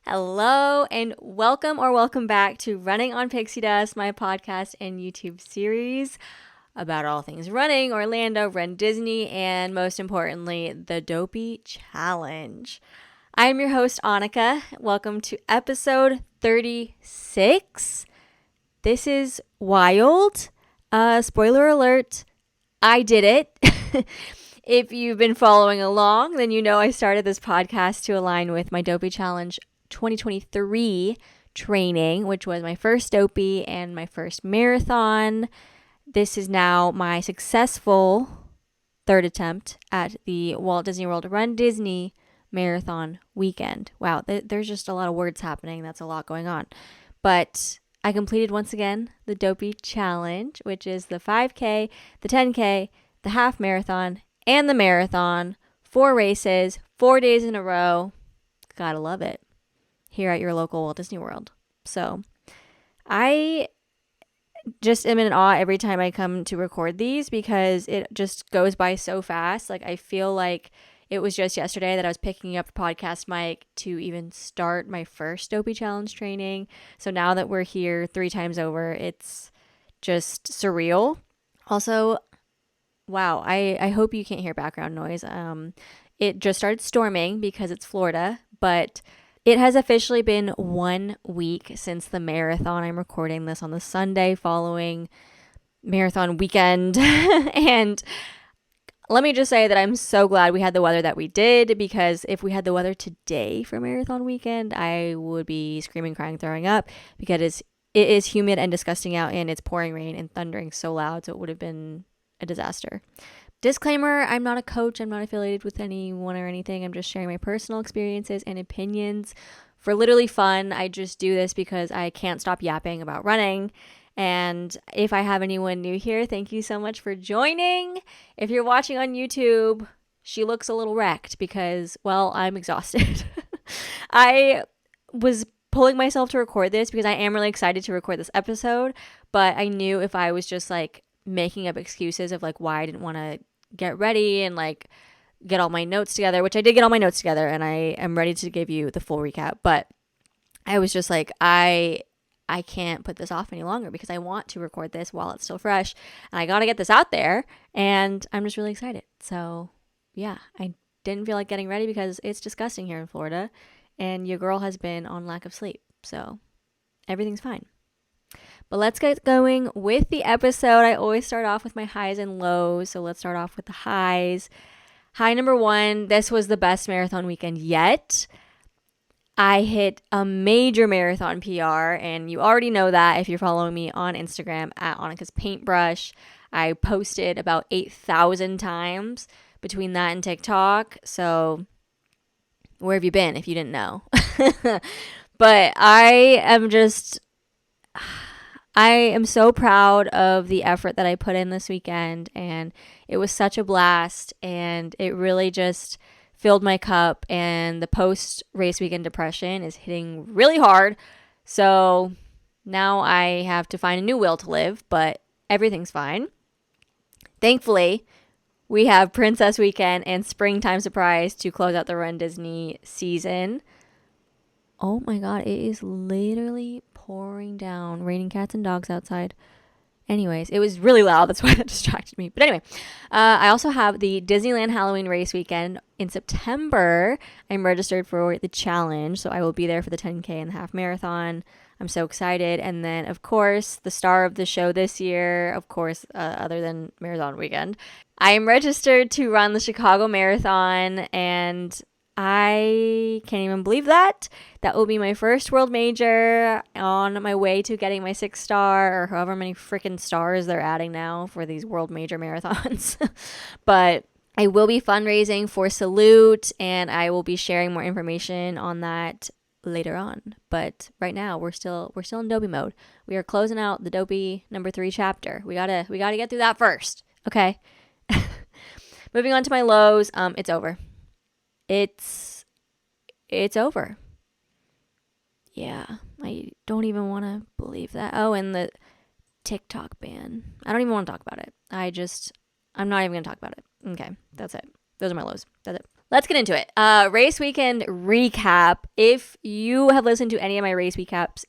Hello and welcome back to Running on Pixie Dust, my podcast and YouTube series about all things running, Orlando, runDisney, and most importantly, the Dopey Challenge. I am your host, Annika. Welcome to episode 36. This is wild. Spoiler alert, I did it. If you've been following along, then you know I started this podcast to align with my Dopey Challenge 2023 training, which was my first Dopey and my first marathon. This is now my successful third attempt at the Walt Disney World runDisney Marathon weekend. Wow, there's just a lot of words happening. That's a lot going on. But I completed once again the Dopey Challenge, which is the 5K, the 10K, the half marathon, and the marathon. 4 races, 4 days in a row. Gotta love it. Here at your local Walt Disney World. So I just am in awe every time I come to record these because it just goes by so fast. Like I feel like it was just yesterday that I was picking up the podcast mic to even start my first Dopey Challenge training. So now that we're here 3 times over, it's just surreal. Also, wow, I hope you can't hear background noise. It just started storming because it's Florida, but it has officially been 1 week since the marathon. I'm recording this on the Sunday following marathon weekend. And let me just say that I'm so glad we had the weather that we did, because if we had the weather today for marathon weekend, I would be screaming, crying, throwing up, because it is humid and disgusting out and it's pouring rain and thundering so loud. So it would have been a disaster. Disclaimer, I'm not a coach. I'm not affiliated with anyone or anything. I'm just sharing my personal experiences and opinions for literally fun. I just do this because I can't stop yapping about running. And if I have anyone new here, thank you so much for joining. If you're watching on YouTube, she looks a little wrecked because, well, I'm exhausted. I was pulling myself to record this because I am really excited to record this episode, but I knew if I was just like making up excuses of like why I didn't want to get ready and like get all my notes together, which I did get all my notes together and I am ready to give you the full recap, but I was just like, I can't put this off any longer because I want to record this while it's still fresh and I got to get this out there, and I'm just really excited. So yeah, I didn't feel like getting ready because it's disgusting here in Florida and your girl has been on lack of sleep, so everything's fine. But let's get going with the episode. I always start off with my highs and lows. So let's start off with the highs. High number 1, this was the best marathon weekend yet. I hit a major marathon PR, and you already know that if you're following me on Instagram at Annika's Paintbrush. I posted about 8,000 times between that and TikTok. So where have you been if you didn't know? But I am so proud of the effort that I put in this weekend, and it was such a blast, and it really just filled my cup, and the post-race weekend depression is hitting really hard, so now I have to find a new will to live, but everything's fine. Thankfully, we have Princess Weekend and Springtime Surprise to close out the runDisney season. Oh my god, it is literally pouring down, raining cats and dogs outside. Anyways, it was really loud. That's why that distracted me. But anyway, I also have the Disneyland Halloween race weekend in September. I'm registered for the challenge, so I will be there for the 10K and the half marathon. I'm so excited. And then, of course, the star of the show this year, of course, other than marathon weekend, I am registered to run the Chicago Marathon, and I can't even believe that. That will be my first world major on my way to getting my 6 star, or however many freaking stars they're adding now for these world major marathons. But I will be fundraising for Salute, and I will be sharing more information on that later on. But right now we're still in Dopey mode. We are closing out the Dopey number 3 chapter. We gotta get through that first. Okay. Moving on to my lows. It's over. It's over. Yeah, I don't even want to believe that. Oh, and the TikTok ban. I don't even want to talk about it. I'm not even going to talk about it. Okay, that's it. Those are my lows. That's it. let's get into it. Race weekend recap. If you have listened to any of my race recaps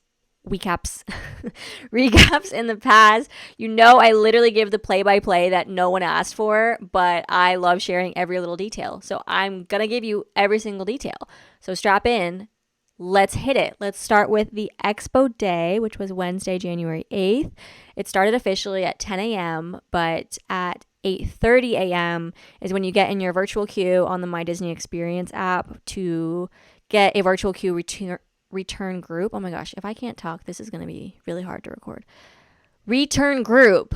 in the past, you know I literally give the play-by-play that no one asked for, but I love sharing every little detail. So I'm gonna give you every single detail. So strap in. Let's hit it. Let's start with the expo day, which was Wednesday, January 8th. It started officially at 10 a.m., but at 8:30 a.m. is when you get in your virtual queue on the My Disney Experience app to get a virtual queue return group. Oh my gosh, if I can't talk, this is going to be really hard to record. Return group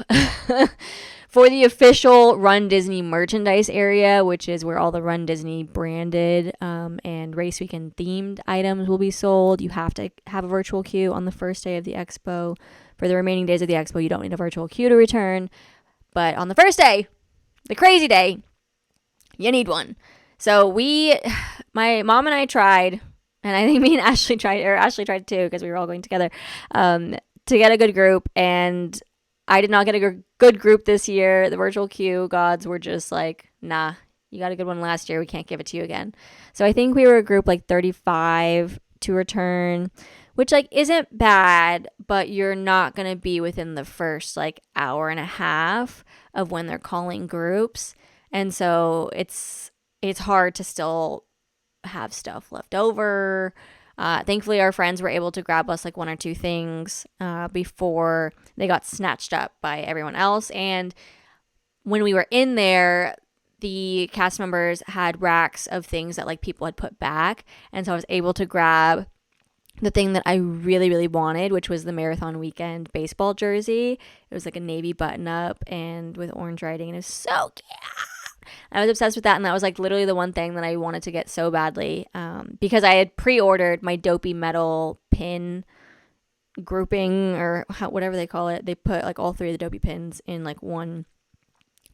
for the official runDisney merchandise area, which is where all the runDisney branded and race weekend themed items will be sold. You have to have a virtual queue on the first day of the expo. For the remaining days of the expo, you don't need a virtual queue to return. But on the first day, the crazy day, you need one. So my mom and I tried, and I think me and Ashley tried too, because we were all going together, to get a good group. And I did not get a good group this year. The virtual queue gods were just like, nah, you got a good one last year. We can't give it to you again. So I think we were a group like 35 to return, which like isn't bad, but you're not going to be within the first like hour and a half of when they're calling groups. And so it's hard to still have stuff left over. Thankfully, our friends were able to grab us like one or two things before they got snatched up by everyone else. And when we were in there, the cast members had racks of things that like people had put back. And so I was able to grab the thing that I really, really wanted, which was the Marathon Weekend baseball jersey. It was like a navy button-up and with orange writing, and it was so cute. I was obsessed with that, and that was like literally the one thing that I wanted to get so badly because I had pre-ordered my Dopey metal pin grouping, or whatever they call it. They put like all three of the Dopey pins in like one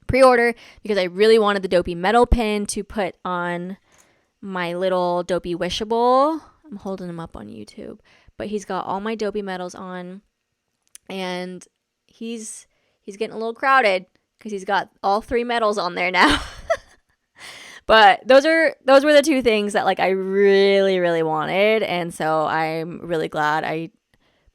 pre-order because I really wanted the Dopey metal pin to put on my little Dopey wishable. I'm holding him up on YouTube, but he's got all my Dopey medals on, and he's getting a little crowded because he's got all three medals on there now. But those were the two things that like I really, really wanted, and so I'm really glad I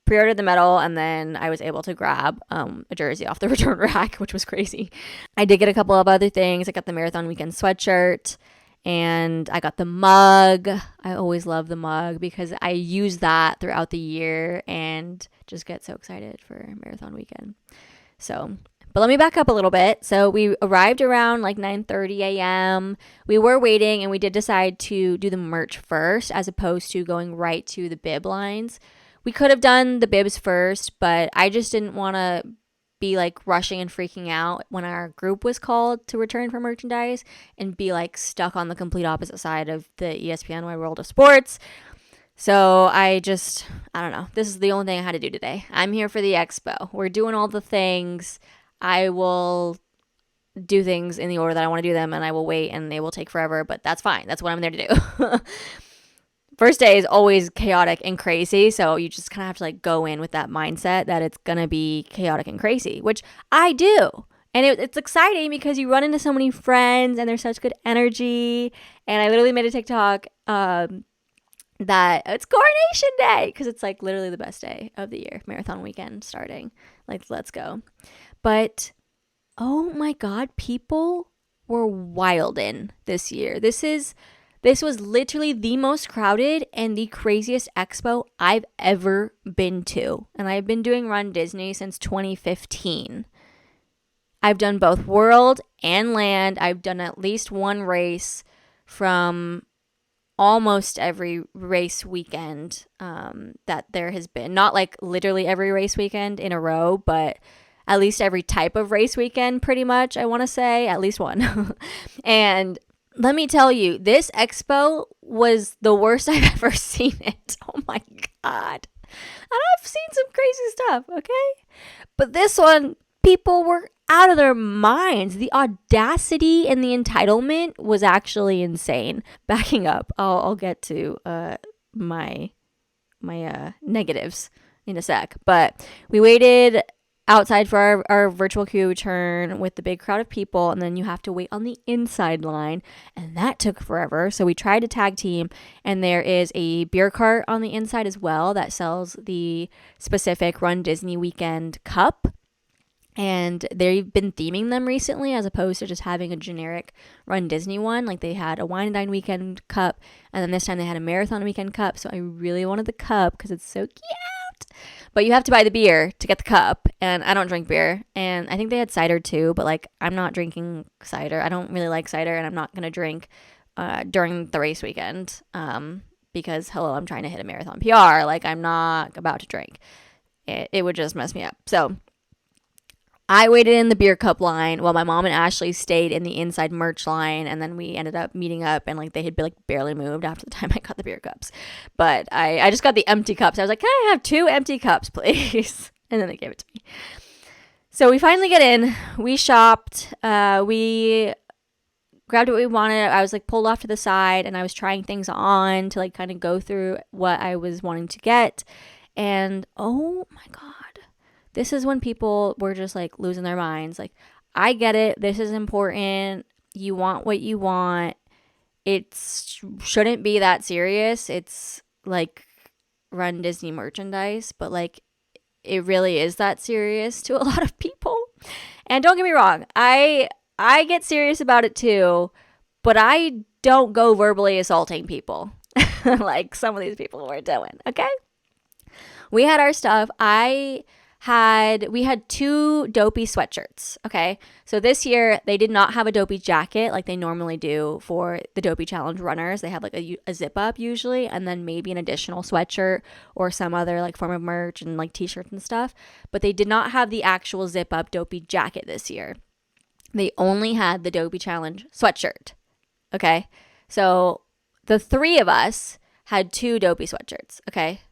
pre-ordered the medal, and then I was able to grab a jersey off the return rack, which was crazy. I did get a couple of other things. I got the Marathon Weekend sweatshirt, and I got the mug. I always love the mug because I use that throughout the year and just get so excited for Marathon Weekend. So, but let me back up a little bit. So we arrived around like 9:30 a.m. We were waiting, and we did decide to do the merch first as opposed to going right to the bib lines. We could have done the bibs first, but I just didn't want to be like rushing and freaking out when our group was called to return for merchandise and be like stuck on the complete opposite side of the ESPN Wide World of Sports. So I don't know. This is the only thing I had to do today. I'm here for the expo. We're doing all the things. I will do things in the order that I want to do them, and I will wait, and they will take forever, but that's fine. That's what I'm there to do. First day is always chaotic and crazy, so you just kind of have to like go in with that mindset that it's going to be chaotic and crazy, which I do. And it's exciting because you run into so many friends and there's such good energy. And I literally made a TikTok that it's Coronation Day because it's like literally the best day of the year, Marathon Weekend starting. Like, let's go. But, oh my God, people were wild in this year. This was literally the most crowded and the craziest expo I've ever been to. And I've been doing runDisney since 2015. I've done both World and Land. I've done at least one race from almost every race weekend that there has been. Not like literally every race weekend in a row, but at least every type of race weekend pretty much, I want to say. At least one. And let me tell you, this expo was the worst I've ever seen it. Oh my God. And I've seen some crazy stuff, okay? But this one, people were out of their minds. The audacity and the entitlement was actually insane. Backing up, I'll get to my negatives in a sec. But we waited outside for our virtual queue turn with the big crowd of people, and then you have to wait on the inside line, and that took forever. So we tried to tag team, and there is a beer cart on the inside as well that sells the specific Run Disney weekend cup, and they've been theming them recently as opposed to just having a generic Run Disney one. Like they had a Wine and Dine weekend cup, and then this time they had a marathon weekend cup. So I really wanted the cup because it's so cute. But you have to buy the beer to get the cup, and I don't drink beer. And I think they had cider too, but like I'm not drinking cider. I don't really like cider, and I'm not gonna drink during the race weekend because hello, I'm trying to hit a marathon PR. Like I'm not about to drink. It would just mess me up. So I waited in the beer cup line while my mom and Ashley stayed in the inside merch line, and then we ended up meeting up, and like they had like barely moved after the time I got the beer cups. But I just got the empty cups. I was like, can I have 2 empty cups, please? And then they gave it to me. So we finally get in. We shopped. We grabbed what we wanted. I was like pulled off to the side, and I was trying things on to like kind of go through what I was wanting to get. And oh my God. This is when people were just like losing their minds. Like, I get it. This is important. You want what you want. It shouldn't be that serious. It's like Run Disney merchandise, but like it really is that serious to a lot of people. And don't get me wrong, I get serious about it too, but I don't go verbally assaulting people like some of these people were doing. Okay, we had our stuff. We had 2 Dopey sweatshirts, okay? So this year, they did not have a Dopey jacket like they normally do for the Dopey Challenge runners. They have like a zip-up usually, and then maybe an additional sweatshirt or some other like form of merch and like t-shirts and stuff. But they did not have the actual zip-up Dopey jacket this year. They only had the Dopey Challenge sweatshirt, okay? So the 3 of us had 2 Dopey sweatshirts, okay?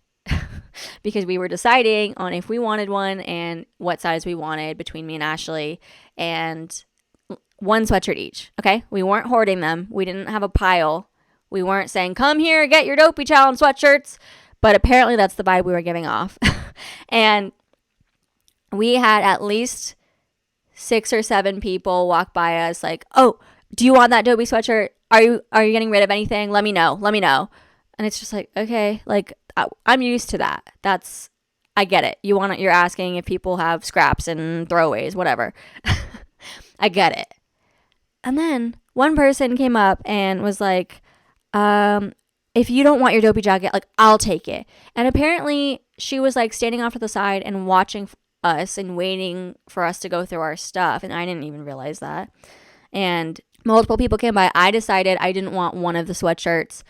Because we were deciding on if we wanted one and what size we wanted between me and Ashley, and 1 sweatshirt each, okay? We weren't hoarding them. We didn't have a pile. We weren't saying, come here, get your Dopey Challenge sweatshirts, but apparently that's the vibe we were giving off. And we had at least 6 or 7 people walk by us like, oh, do you want that Dopey sweatshirt? Are you getting rid of anything? Let me know. And it's just like, okay, like I'm used to that. I get it. You're asking if people have scraps and throwaways, whatever. I get it. And then one person came up and was like, if you don't want your Dopey jacket, like I'll take it. And apparently she was like standing off to the side and watching us and waiting for us to go through our stuff. And I didn't even realize that. And multiple people came by. I decided I didn't want one of the sweatshirts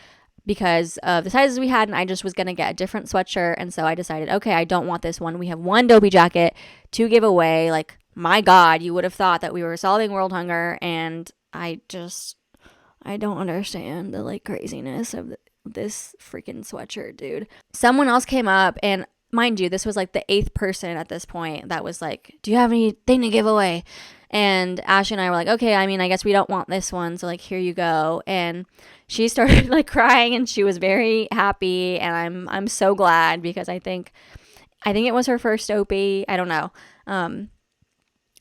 because of the sizes we had, and I just was going to get a different sweatshirt. And so I decided, okay, I don't want this one. We have 1 Dopey jacket to give away. Like, my God, you would have thought that we were solving world hunger, and I don't understand the like craziness of this freaking sweatshirt, dude. Someone else came up, and mind you, this was like the 8th person at this point that was like, do you have anything to give away? And Ash and I were like, okay, I mean, I guess we don't want this one, so like, here you go. And she started like crying, and she was very happy, and I'm so glad, because I think it was her first Dopey. I don't know.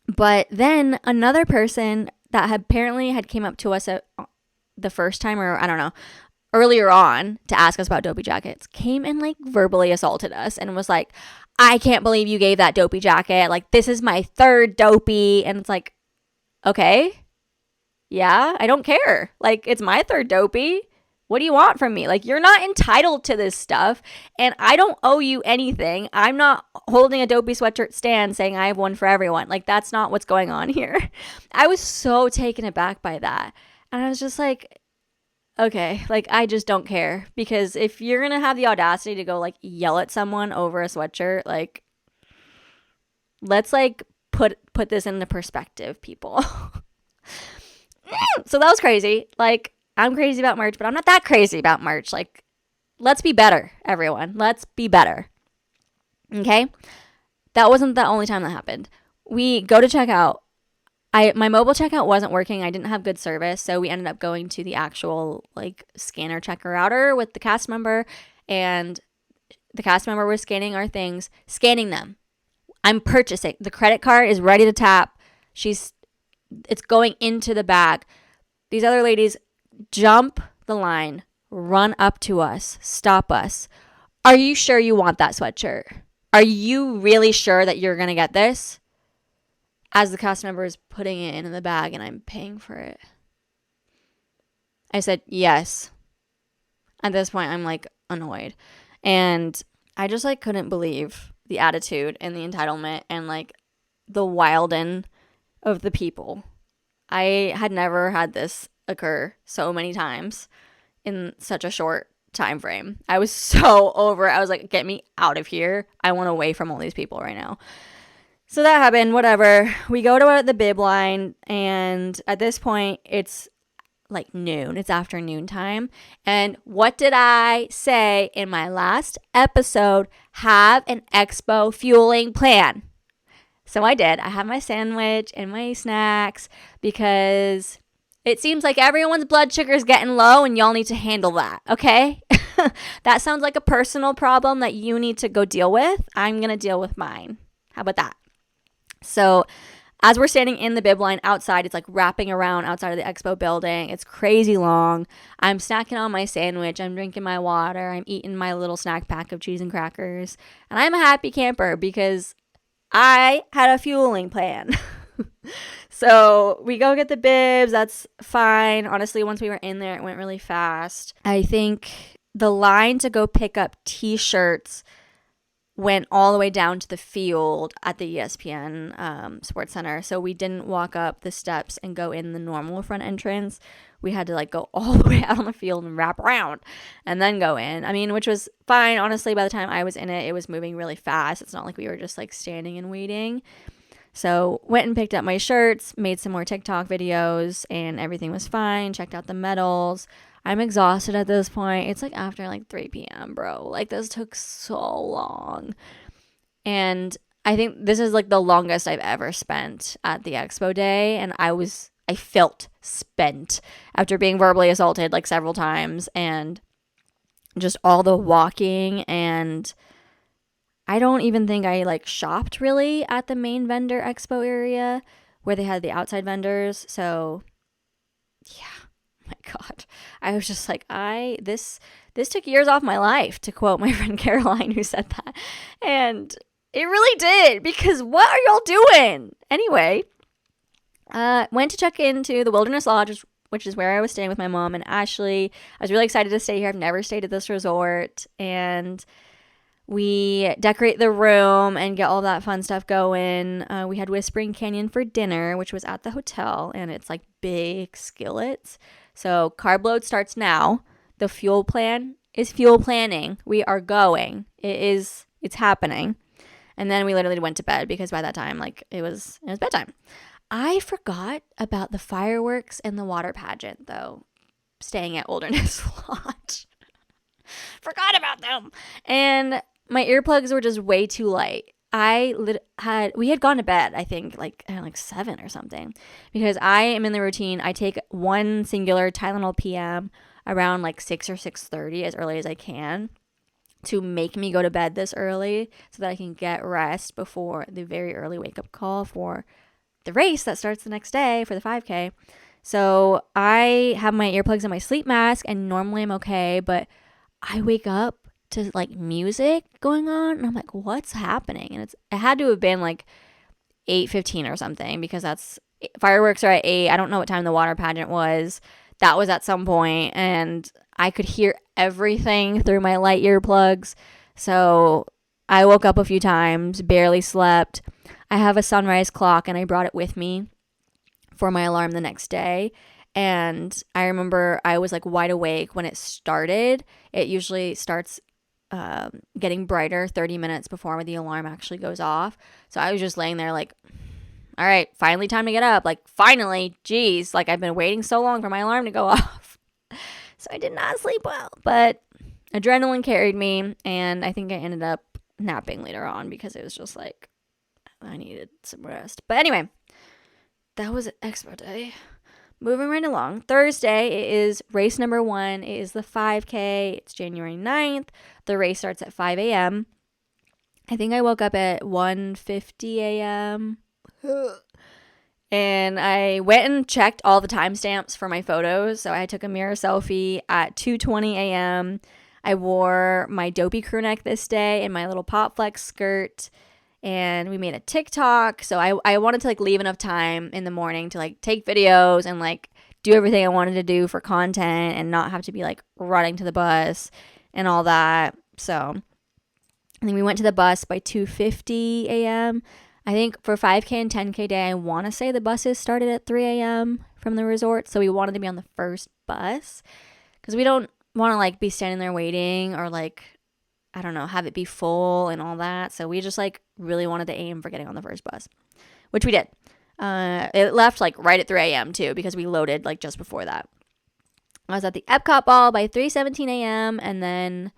But then another person that apparently had came up to us the first time, or I don't know, earlier on to ask us about Dopey jackets, came and like verbally assaulted us and was like, I can't believe you gave that Dopey jacket. Like, this is my 3rd Dopey. And it's like, okay, yeah, I don't care. Like, it's my 3rd Dopey. What do you want from me? Like, you're not entitled to this stuff, and I don't owe you anything. I'm not holding a Dopey sweatshirt stand saying I have one for everyone. Like, that's not what's going on here. I was so taken aback by that. And I was just like, okay, like, I just don't care. Because if you're going to have the audacity to go, like, yell at someone over a sweatshirt, like, let's, like, put this into perspective, people. So that was crazy. Like, I'm crazy about merch, but I'm not that crazy about merch. Like, let's be better, everyone. Let's be better. Okay? That wasn't the only time that happened. We go to checkout. My mobile checkout wasn't working. I didn't have good service, so we ended up going to the actual like scanner checker router with the cast member, and the cast member was scanning our things, scanning them. I'm purchasing. The credit card is ready to tap. It's going into the bag. These other ladies jump the line, run up to us, stop us. Are you sure you want that sweatshirt? Are you really sure that you're going to get this? As the cast member is putting it in the bag and I'm paying for it. I said, yes. At this point, I'm like annoyed. And I just like couldn't believe the attitude and the entitlement and like the wildin' of the people. I had never had this occur so many times in such a short time frame. I was so over it. I was like, get me out of here. I want away from all these people right now. So that happened, whatever. We go to the bib line, and at this point, it's like noon. It's afternoon time. And what did I say in my last episode? Have an expo fueling plan. So I did. I had my sandwich and my snacks because it seems like everyone's blood sugar is getting low and y'all need to handle that, okay? That sounds like a personal problem that you need to go deal with. I'm going to deal with mine. How about that? So as we're standing in the bib line outside, it's like wrapping around outside of the expo building. It's crazy long. I'm snacking on my sandwich. I'm drinking my water. I'm eating my little snack pack of cheese and crackers. And I'm a happy camper because I had a fueling plan. So we go get the bibs. That's fine. Honestly, once we were in there, it went really fast. I think the line to go pick up t-shirts went all the way down to the field at the ESPN Sports Center. So we didn't walk up the steps and go in the normal front entrance. We had to like go all the way out on the field and wrap around and then go in. I mean, which was fine. Honestly, by the time I was in it, it was moving really fast. It's not like we were just like standing and waiting. So went and picked up my shirts, made some more TikTok videos, and everything was fine. Checked out the medals. I'm exhausted at this point. It's like after like 3 p.m., bro. Like this took so long. And I think this is like the longest I've ever spent at the expo day. And I felt spent after being verbally assaulted like several times and just all the walking. And I don't even think I like shopped really at the main vendor expo area where they had the outside vendors. So yeah. My God, I was just like, this took years off my life, to quote my friend Caroline who said that. And it really did, because what are y'all doing? Anyway, went to check into the Wilderness Lodge, which is where I was staying with my mom and Ashley. I was really excited to stay here. I've never stayed at this resort. And we decorate the room and get all that fun stuff going. We had Whispering Canyon for dinner, which was at the hotel, and it's like big skillets. So carb load starts now. The fuel plan is fuel planning. We are going. It's happening. And then we literally went to bed because by that time, like it was bedtime. I forgot about the fireworks and the water pageant though, staying at Wilderness Lodge. Forgot about them. And my earplugs were just way too light. We had gone to bed, I think, like 7 or something, because I am in the routine. I take one singular Tylenol PM around like 6 or 6:30, as early as I can, to make me go to bed this early so that I can get rest before the very early wake up call for the race that starts the next day for the 5K. So I have my earplugs and my sleep mask, and normally I'm okay, but I wake up to like music going on and I'm like, what's happening? And it had to have been like 8:15 or something, because that's fireworks are at 8. I don't know what time the water pageant was. That was at some point, and I could hear everything through my light earplugs. So I woke up a few times, barely slept. I have a sunrise clock and I brought it with me for my alarm the next day. And I remember I was like wide awake when it started. It usually starts getting brighter 30 minutes before the alarm actually goes off. So I was just laying there like, all right, finally time to get up. Like, finally, geez, like I've been waiting so long for my alarm to go off. So I did not sleep well, but adrenaline carried me, and I think I ended up napping later on because it was just like I needed some rest. But anyway, that was expo day. Moving right along. Thursday, it is race number 1. It is the 5K. It's January 9th. The race starts at 5 a.m. I think I woke up at 1:50 a.m. And I went and checked all the timestamps for my photos. So I took a mirror selfie at 2:20 a.m. I wore my Dopey crew neck this day and my little pop flex skirt. And we made a TikTok. So I wanted to like leave enough time in the morning to like take videos and like do everything I wanted to do for content and not have to be like running to the bus and all that. So I think we went to the bus by 2:50 a.m. I think for 5K and 10K day, I want to say the buses started at 3 a.m. from the resort. So we wanted to be on the first bus because we don't want to like be standing there waiting or like, I don't know, have it be full and all that. So we just like really wanted to aim for getting on the first bus, which we did. It left like right at 3 a.m. too because we loaded like just before that. I was at the Epcot ball by 3:17 a.m. and then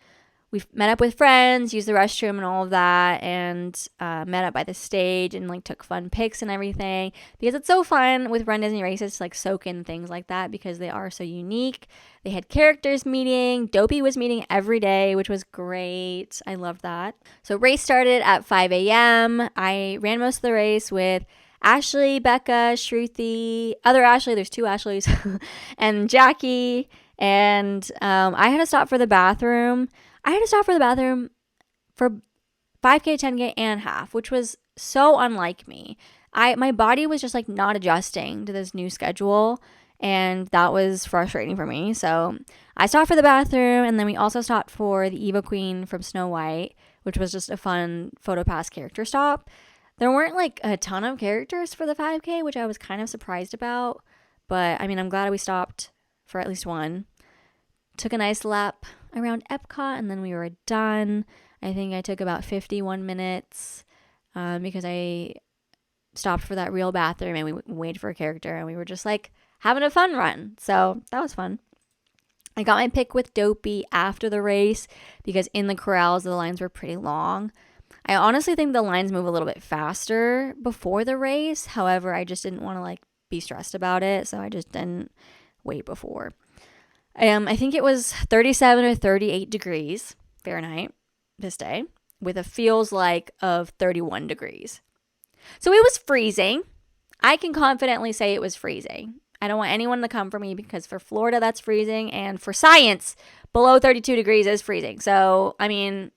we met up with friends, used the restroom and all of that, and met up by the stage and like took fun pics and everything because it's so fun with Run Disney races to like soak in things like that because they are so unique. They had characters meeting. Dopey was meeting every day, which was great. I loved that. So race started at 5 a.m. I ran most of the race with Ashley, Becca, Shruti, other Ashley, there's two Ashleys, and Jackie. And I had to stop for the bathroom. I had to stop for the bathroom for 5K, 10K, and half, which was so unlike me. My body was just like not adjusting to this new schedule, and that was frustrating for me. So I stopped for the bathroom, and then we also stopped for the Eva Queen from Snow White, which was just a fun PhotoPass character stop. There weren't like a ton of characters for the 5K, which I was kind of surprised about, but I mean, I'm glad we stopped for at least one. Took a nice lap around Epcot and then we were done. I think I took about 51 minutes because I stopped for that real bathroom and we waited for a character and we were just like having a fun run. So that was fun. I got my pic with Dopey after the race because in the corrals the lines were pretty long. I honestly think the lines move a little bit faster before the race. However, I just didn't want to like be stressed about it, so I just didn't wait before. I think it was 37 or 38 degrees Fahrenheit this day with a feels like of 31 degrees. So it was freezing. I can confidently say it was freezing. I don't want anyone to come for me because for Florida, that's freezing. And for science, below 32 degrees is freezing. So, I mean,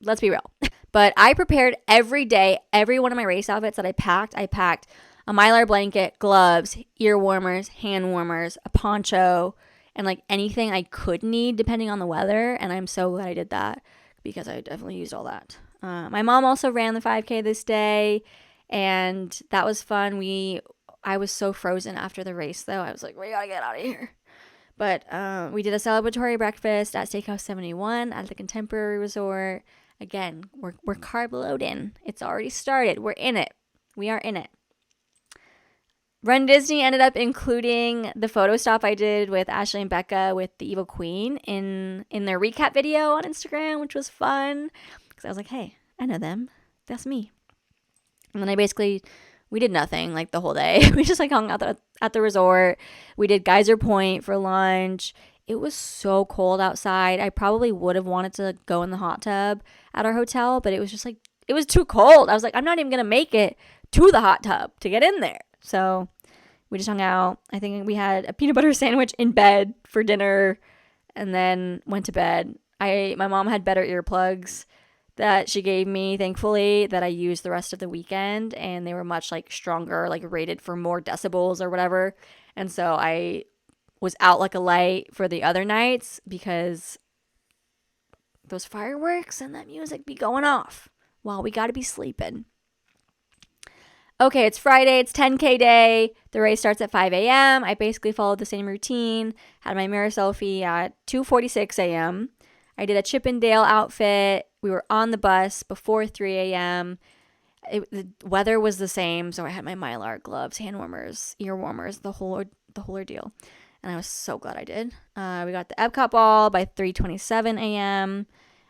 let's be real. But I prepared every day, every one of my race outfits that I packed a Mylar blanket, gloves, ear warmers, hand warmers, a poncho, and like anything I could need depending on the weather. And I'm so glad I did that because I definitely used all that. My mom also ran the 5K this day and that was fun. I was so frozen after the race though. I was like, we gotta get out of here. But we did a celebratory breakfast at Steakhouse 71 at the Contemporary Resort. Again, we're carb loading. It's already started. We're in it. We are in it. Run Disney ended up including the photo stop I did with Ashley and Becca with the Evil Queen in their recap video on Instagram, which was fun. Because I was like, hey, I know them. That's me. And then we did nothing like the whole day. We just like hung out at the resort. We did Geyser Point for lunch. It was so cold outside. I probably would have wanted to go in the hot tub at our hotel, but it was just like, it was too cold. I was like, I'm not even going to make it to the hot tub to get in there. So we just hung out. I think we had a peanut butter sandwich in bed for dinner and then went to bed. My mom had better earplugs that she gave me, thankfully, that I used the rest of the weekend. And they were much like stronger, like rated for more decibels or whatever. And so I was out like a light for the other nights because those fireworks and that music be going off while we got to be sleeping. Okay, it's Friday, it's 10K day. The race starts at 5 a.m. I basically followed the same routine. Had my mirror selfie at 2:46 a.m. I did a Chip and Dale outfit. We were on the bus before 3 a.m. The weather was the same, so I had my Mylar gloves, hand warmers, ear warmers, the whole ordeal. And I was so glad I did. We got the Epcot ball by 3:27 a.m.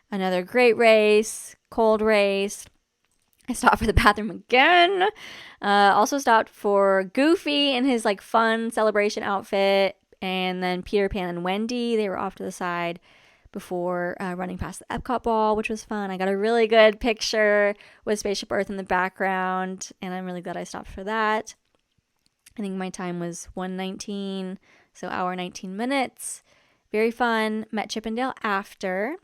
Another great race, cold race. I stopped for the bathroom again. Also stopped for Goofy in his like fun celebration outfit. And then Peter Pan and Wendy, they were off to the side before running past the Epcot ball, which was fun. I got a really good picture with Spaceship Earth in the background, and I'm really glad I stopped for that. I think my time was 1:19, so hour 19 minutes. Very fun. Met Chippendale after,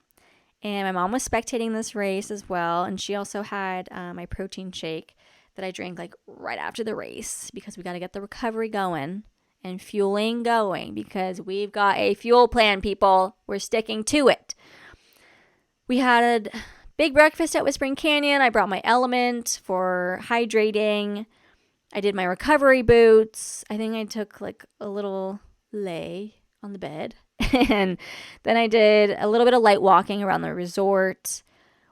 and my mom was spectating this race as well, and she also had my protein shake that I drank like right after the race because we got to get the recovery going and fueling going because we've got a fuel plan, people. We're sticking to it. We had a big breakfast at Whispering Canyon. I brought my element for hydrating. I did my recovery boots. I think I took like a little lay on the bed. And then I did a little bit of light walking around the resort.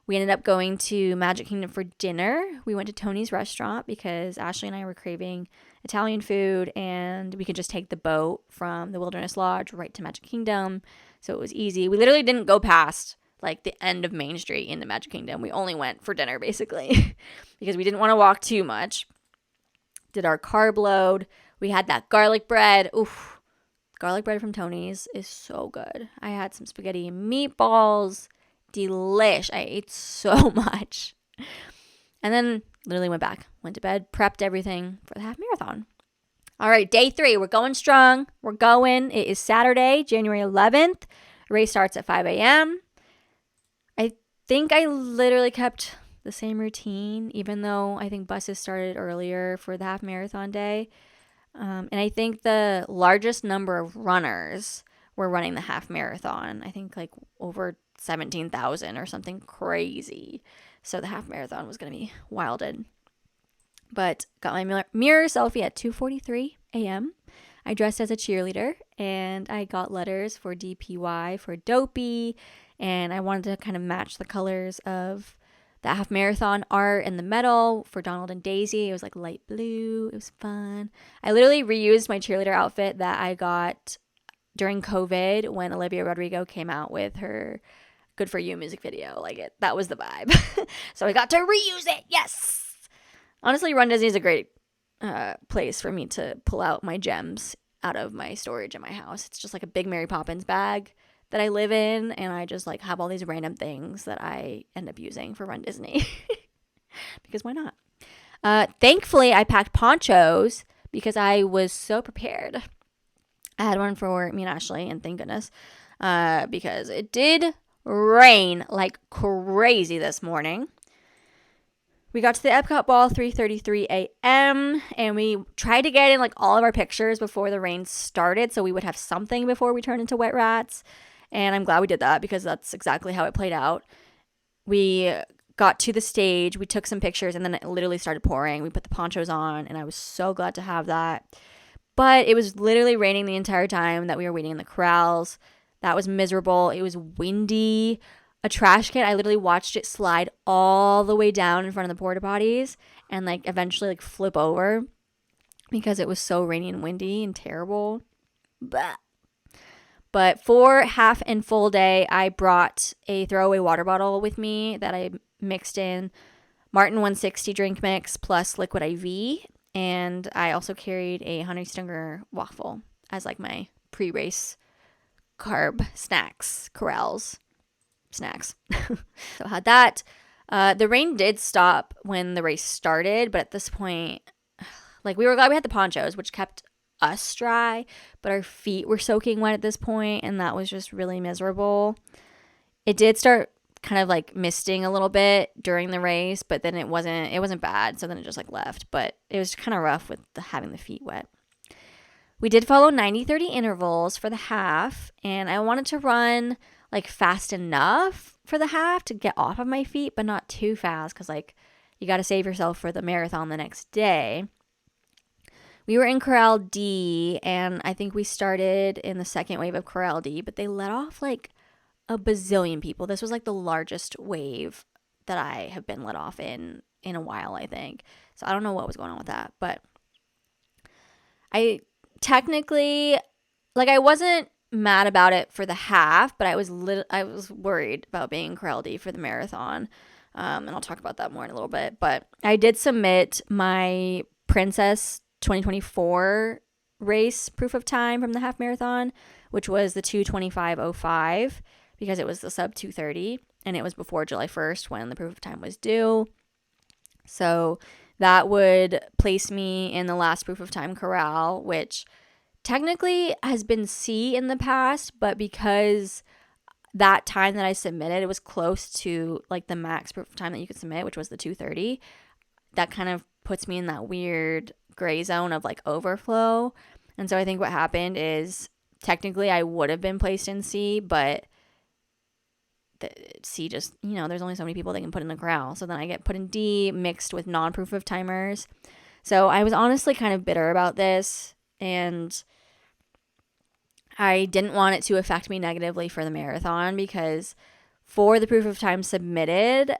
We ended up going to Magic Kingdom for dinner. We went to Tony's restaurant because Ashley and I were craving Italian food, and we could just take the boat from the Wilderness Lodge right to Magic Kingdom. So it was easy. We literally didn't go past like the end of Main Street in the Magic Kingdom. We only went for dinner basically because we didn't want to walk too much. Did our carb load. We had that garlic bread. Oof. Garlic bread from Tony's is so good. I had some spaghetti and meatballs. Delish. I ate so much. And then literally went back, went to bed, prepped everything for the half marathon. All right, day 3. We're going strong. We're going. It is Saturday, January 11th. The race starts at 5 a.m. I think I literally kept the same routine, even though I think buses started earlier for the half marathon day. And I think the largest number of runners were running the half marathon. I think like over 17,000 or something crazy. So the half marathon was going to be wilded. But got my mirror selfie at 2:43 a.m. I dressed as a cheerleader, and I got letters for DPY for Dopey, and I wanted to kind of match the colors of the half marathon art and the medal for Donald and Daisy. It was like light blue. It was fun. I literally reused my cheerleader outfit that I got during COVID when Olivia Rodrigo came out with her Good For You music video. Like that was the vibe. So I got to reuse it. Yes. Honestly, runDisney is a great place for me to pull out my gems out of my storage in my house. It's just like a big Mary Poppins bag that I live in, and I just like have all these random things that I end up using for runDisney because why not? Thankfully, I packed ponchos because I was so prepared. I had one for me and Ashley, and thank goodness, because it did rain like crazy this morning. We got to the Epcot ball 3:33 a.m. and we tried to get in like all of our pictures before the rain started so we would have something before we turned into wet rats. And I'm glad we did that because that's exactly how it played out. We got to the stage, we took some pictures, and then it literally started pouring. We put the ponchos on, and I was so glad to have that. But it was literally raining the entire time that we were waiting in the corrals. That was miserable. It was windy. A trash can, I literally watched it slide all the way down in front of the porta potties and like eventually like flip over because it was so rainy and windy and terrible. But for half and full day, I brought a throwaway water bottle with me that I mixed in Martin 160 drink mix plus liquid IV. And I also carried a honey stinger waffle as like my pre-race carb corrals. Snacks. So I had that. The rain did stop when the race started, but at this point, like we were glad we had the ponchos, which kept us dry, but our feet were soaking wet at this point, and that was just really miserable. It did start kind of like misting a little bit during the race, but then it wasn't bad, so then it just like left, but it was kind of rough with having the feet wet. We did follow 90-30 intervals for the half, and I wanted to run like fast enough for the half to get off of my feet, but not too fast because like you got to save yourself for the marathon the next day. We were in Corral D, and I think we started in the second wave of Corral D, but they let off like a bazillion people. This was like the largest wave that I have been let off in a while, I think. So I don't know what was going on with that, but I technically, like I wasn't mad about it for the half, but I was worried about being in Corral D for the marathon, and I'll talk about that more in a little bit. But I did submit my Princess 2024 race proof of time from the half marathon, which was the 2:25:05, because it was the sub 2:30 and it was before July 1st when the proof of time was due. So that would place me in the last proof of time corral, which technically has been C in the past, but because that time that I submitted, it was close to like the max proof of time that you could submit, which was the 2:30. That kind of puts me in that weird gray zone of like overflow. And so I think what happened is technically I would have been placed in C, but C just, there's only so many people they can put in the corral. So then I get put in D mixed with non-proof of timers. So I was honestly kind of bitter about this, and I didn't want it to affect me negatively for the marathon, because for the proof of time submitted,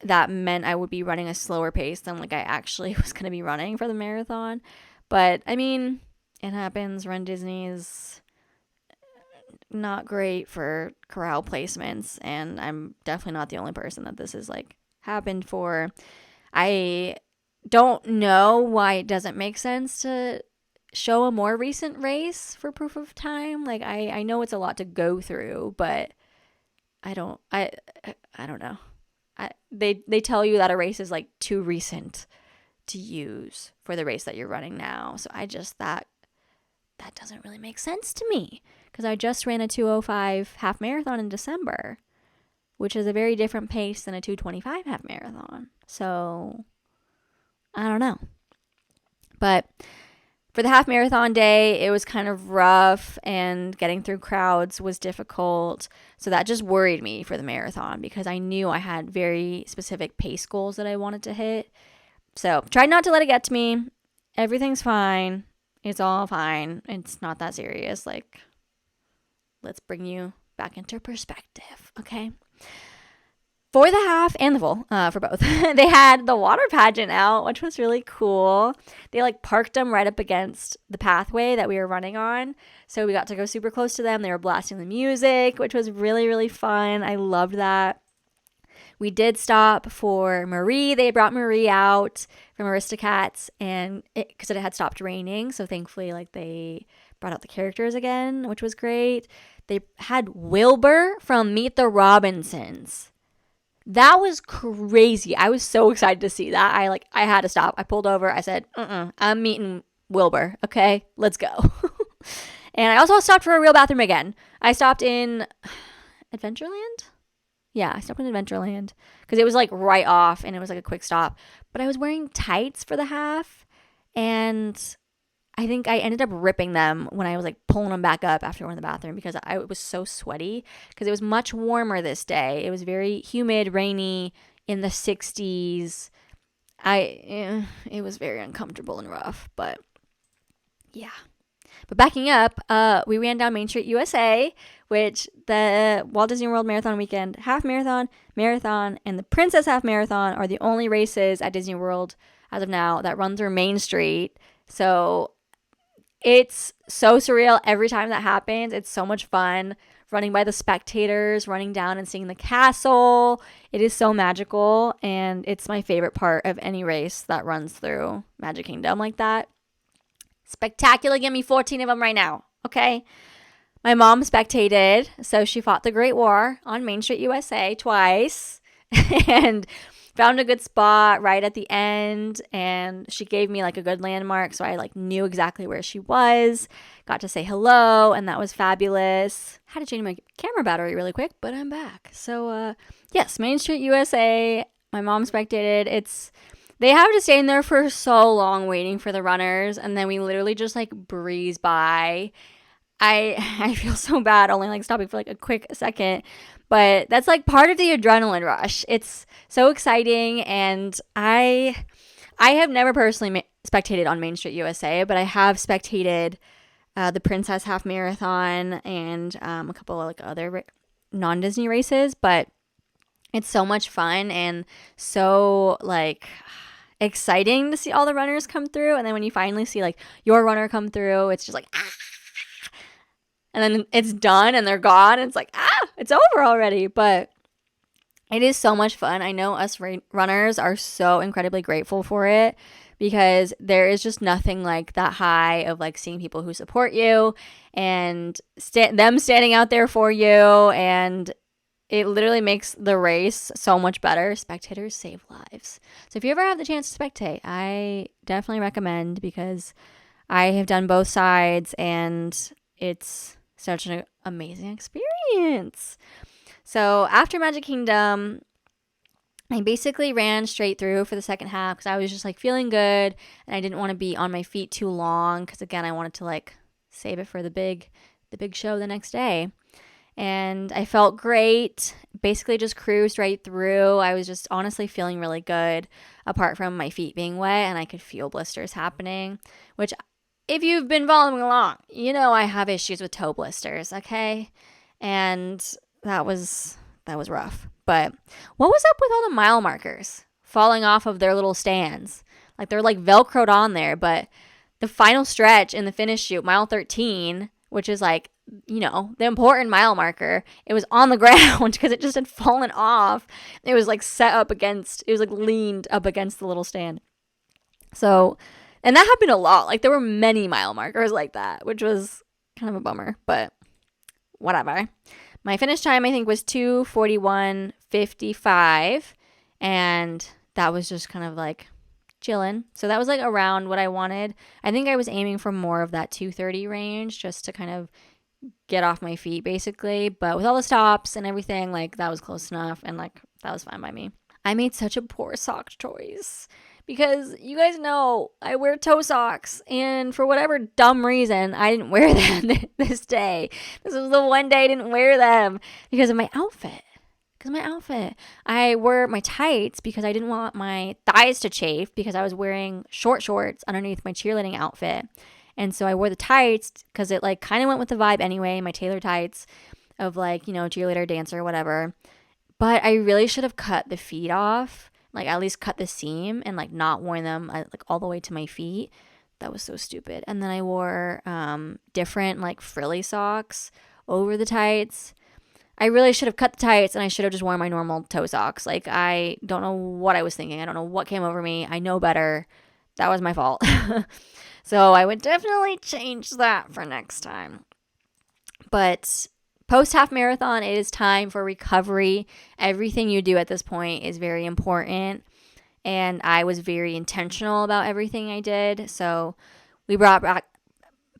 that meant I would be running a slower pace than like I actually was going to be running for the marathon. But I mean, it happens. runDisney is not great for corral placements, and I'm definitely not the only person that this is like happened for. I don't know why it doesn't make sense to show a more recent race for proof of time. Like I know it's a lot to go through, but I don't know. They tell you that a race is like too recent to use for the race that you're running now. So that doesn't really make sense to me, because I just ran a 2:05 half marathon in December, which is a very different pace than a 2:25 half marathon. So I don't know. But for the half marathon day, it was kind of rough, and getting through crowds was difficult. So that just worried me for the marathon, because I knew I had very specific pace goals that I wanted to hit. So tried not to let it get to me. Everything's fine. It's all fine. It's not that serious. Like, let's bring you back into perspective, okay? For the half and the full, for both, they had the water pageant out, which was really cool. They like parked them right up against the pathway that we were running on. So we got to go super close to them. They were blasting the music, which was really, really fun. I loved that. We did stop for Marie. They brought Marie out from Aristocats, and because it had stopped raining. So thankfully, like, they brought out the characters again, which was great. They had Wilbur from Meet the Robinsons. That was crazy. I was so excited to see that. I had to stop. I pulled over. I said, I'm meeting Wilbur. Okay, let's go. And I also stopped for a real bathroom again. I stopped in Adventureland. Yeah, I stopped in Adventureland because it was like right off, and it was like a quick stop. But I was wearing tights for the half, and I think I ended up ripping them when I was like pulling them back up after going to the bathroom, because I was so sweaty, because it was much warmer this day. It was very humid, rainy, in the 60s. It was very uncomfortable and rough, but yeah. But backing up, we ran down Main Street USA, which the Walt Disney World Marathon Weekend Half Marathon, Marathon, and the Princess Half Marathon are the only races at Disney World as of now that run through Main Street. So it's so surreal every time that happens. It's so much fun running by the spectators, running down and seeing the castle. It is so magical, and it's my favorite part of any race that runs through Magic Kingdom like that. Spectacular. Give me 14 of them right now, okay? My mom spectated, so she fought the Great War on Main Street USA twice and found a good spot right at the end, and she gave me like a good landmark, so I like knew exactly where she was. Got to say hello, and that was fabulous. Had to change my camera battery really quick, but I'm back. So yes, Main Street USA, my mom spectated. They have to stand there for so long waiting for the runners, and then we literally just like breeze by. I feel so bad only like stopping for like a quick second, but that's like part of the adrenaline rush. It's so exciting, and I have never personally spectated on Main Street USA, but I have spectated the Princess Half Marathon and a couple of like other non-Disney races, but it's so much fun and so like exciting to see all the runners come through. And then when you finally see like your runner come through, it's just like and then it's done and they're gone, and it's like it's over already. But it is so much fun. I know us runners are so incredibly grateful for it, because there is just nothing like that high of like seeing people who support you and them standing out there for you, and it literally makes the race so much better. Spectators save lives. So if you ever have the chance to spectate, I definitely recommend, because I have done both sides and it's such an amazing experience. So after Magic Kingdom, I basically ran straight through for the second half because I was just like feeling good and I didn't want to be on my feet too long because, again, I wanted to like save it for the big show the next day. And I felt great. Basically just cruised right through. I was just honestly feeling really good, apart from my feet being wet and I could feel blisters happening, which, if you've been following along, you know I have issues with toe blisters, okay? And that was rough. But what was up with all the mile markers falling off of their little stands? Like, they're like Velcroed on there, but the final stretch in the finish chute, mile 13, which is like, you know, the important mile marker, it was on the ground because it just had fallen off. It was like it was like leaned up against the little stand. So, and that happened a lot. Like, there were many mile markers like that, which was kind of a bummer, but whatever. My finish time, I think, was 2:41:55, and that was just kind of like chilling. So that was like around what I wanted. I think I was aiming for more of that 2:30 range just to kind of get off my feet, basically. But with all the stops and everything, like, that was close enough, and like that was fine by me. I made such a poor sock choice because you guys know I wear toe socks, and for whatever dumb reason, I didn't wear them this day. This was the one day I didn't wear them because of my outfit. I wore my tights because I didn't want my thighs to chafe because I was wearing short shorts underneath my cheerleading outfit. And so I wore the tights because it like kind of went with the vibe anyway, my tailor tights of like, you know, cheerleader, dancer, whatever. But I really should have cut the feet off, like at least cut the seam and like not worn them like all the way to my feet. That was so stupid. And then I wore different like frilly socks over the tights. I really should have cut the tights and I should have just worn my normal toe socks. Like, I don't know what I was thinking. I don't know what came over me. I know better. That was my fault. So I would definitely change that for next time. But post half marathon, it is time for recovery. Everything you do at this point is very important. And I was very intentional about everything I did. So we brought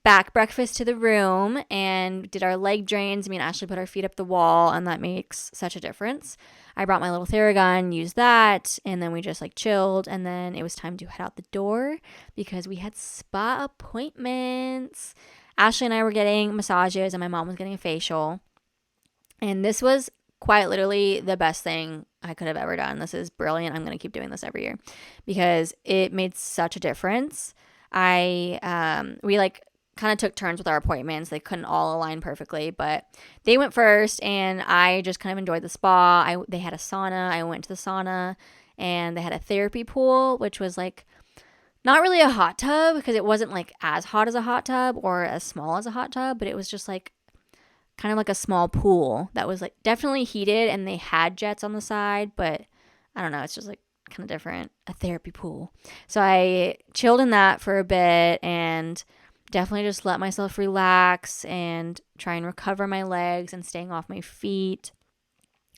back breakfast to the room and did our leg drains. Me and Ashley put our feet up the wall, and that makes such a difference. I brought my little Theragun, used that, and then we just like chilled, and then it was time to head out the door because we had spa appointments. Ashley and I were getting massages and my mom was getting a facial, and this was quite literally the best thing I could have ever done. This is brilliant. I'm going to keep doing this every year because it made such a difference. We like kind of took turns with our appointments. They couldn't all align perfectly, but they went first, and I just kind of enjoyed the spa. They had a sauna. I went to the sauna, and they had a therapy pool, which was like not really a hot tub because it wasn't like as hot as a hot tub or as small as a hot tub, but it was just like kind of like a small pool that was like definitely heated, and they had jets on the side, but I don't know. It's just like kind of different, a therapy pool. So I chilled in that for a bit and definitely just let myself relax and try and recover my legs and staying off my feet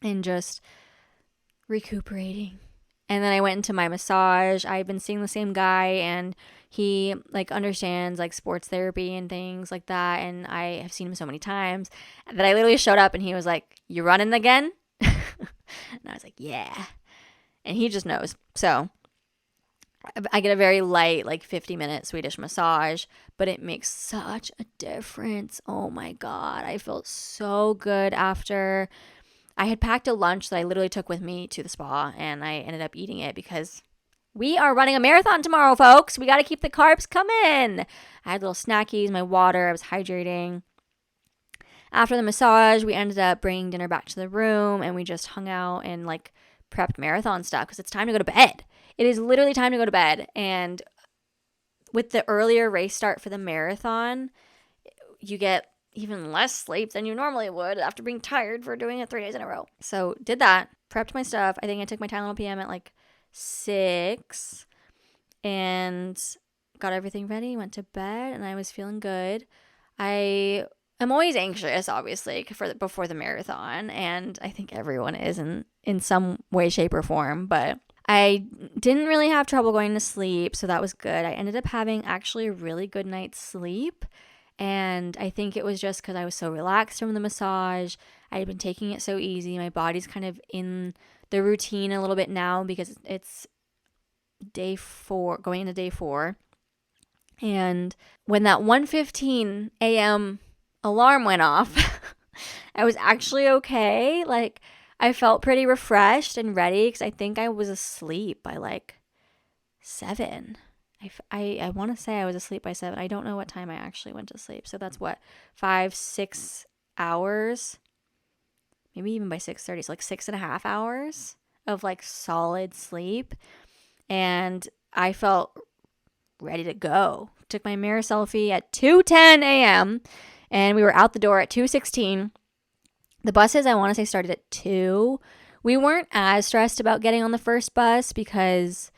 and just recuperating. And then I went into my massage. I've been seeing the same guy, and he like understands like sports therapy and things like that. And I have seen him so many times that I literally showed up and he was like, "You running again?" And I was like, "Yeah." And he just knows. So I get a very light, like 50-minute Swedish massage, but it makes such a difference. Oh my God. I felt so good after. I had packed a lunch that I literally took with me to the spa, and I ended up eating it because we are running a marathon tomorrow, folks. We got to keep the carbs coming. I had little snackies, my water, I was hydrating. After the massage, we ended up bringing dinner back to the room, and we just hung out and like prepped marathon stuff because it's time to go to bed. It is literally time to go to bed. And with the earlier race start for the marathon, you get even less sleep than you normally would after being tired for doing it 3 days in a row. So did that, prepped my stuff. I think I took my Tylenol PM at like 6. and got everything ready, went to bed, and I was feeling good. I am always anxious, obviously, before the marathon, and I think everyone is in some way, shape, or form, but I didn't really have trouble going to sleep, so that was good. I ended up having actually a really good night's sleep, and I think it was just because I was so relaxed from the massage. I had been taking it so easy. My body's kind of in the routine a little bit now because it's day 4, going into day 4. And when that 1:15 a.m. alarm went off, I was actually okay. Like, I felt pretty refreshed and ready because I think I was asleep by like 7. I want to say I was asleep by 7. I don't know what time I actually went to sleep. So that's what, 5-6 hours, maybe even by 6:30. So like 6.5 hours of like solid sleep. And I felt ready to go. Took my mirror selfie at 2:10 a.m. and we were out the door at 2:16. The buses, I want to say, started at 2. We weren't as stressed about getting on the first bus because,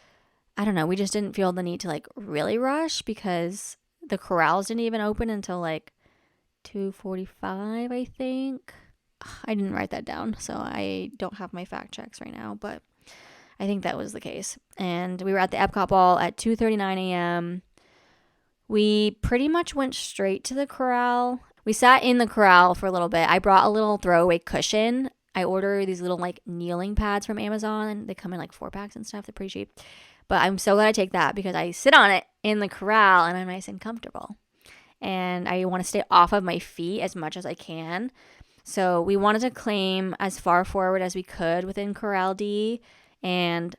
I don't know, we just didn't feel the need to like really rush because the corrals didn't even open until like 2:45, I think. I didn't write that down, so I don't have my fact checks right now, but I think that was the case. And we were at the Epcot Ball at 2:39 a.m. We pretty much went straight to the corral. We sat in the corral for a little bit. I brought a little throwaway cushion. I ordered these little like kneeling pads from Amazon, and they come in like 4-packs and stuff. They're pretty cheap. But I'm so glad I take that because I sit on it in the corral and I'm nice and comfortable. And I want to stay off of my feet as much as I can. So we wanted to claim as far forward as we could within Corral D. And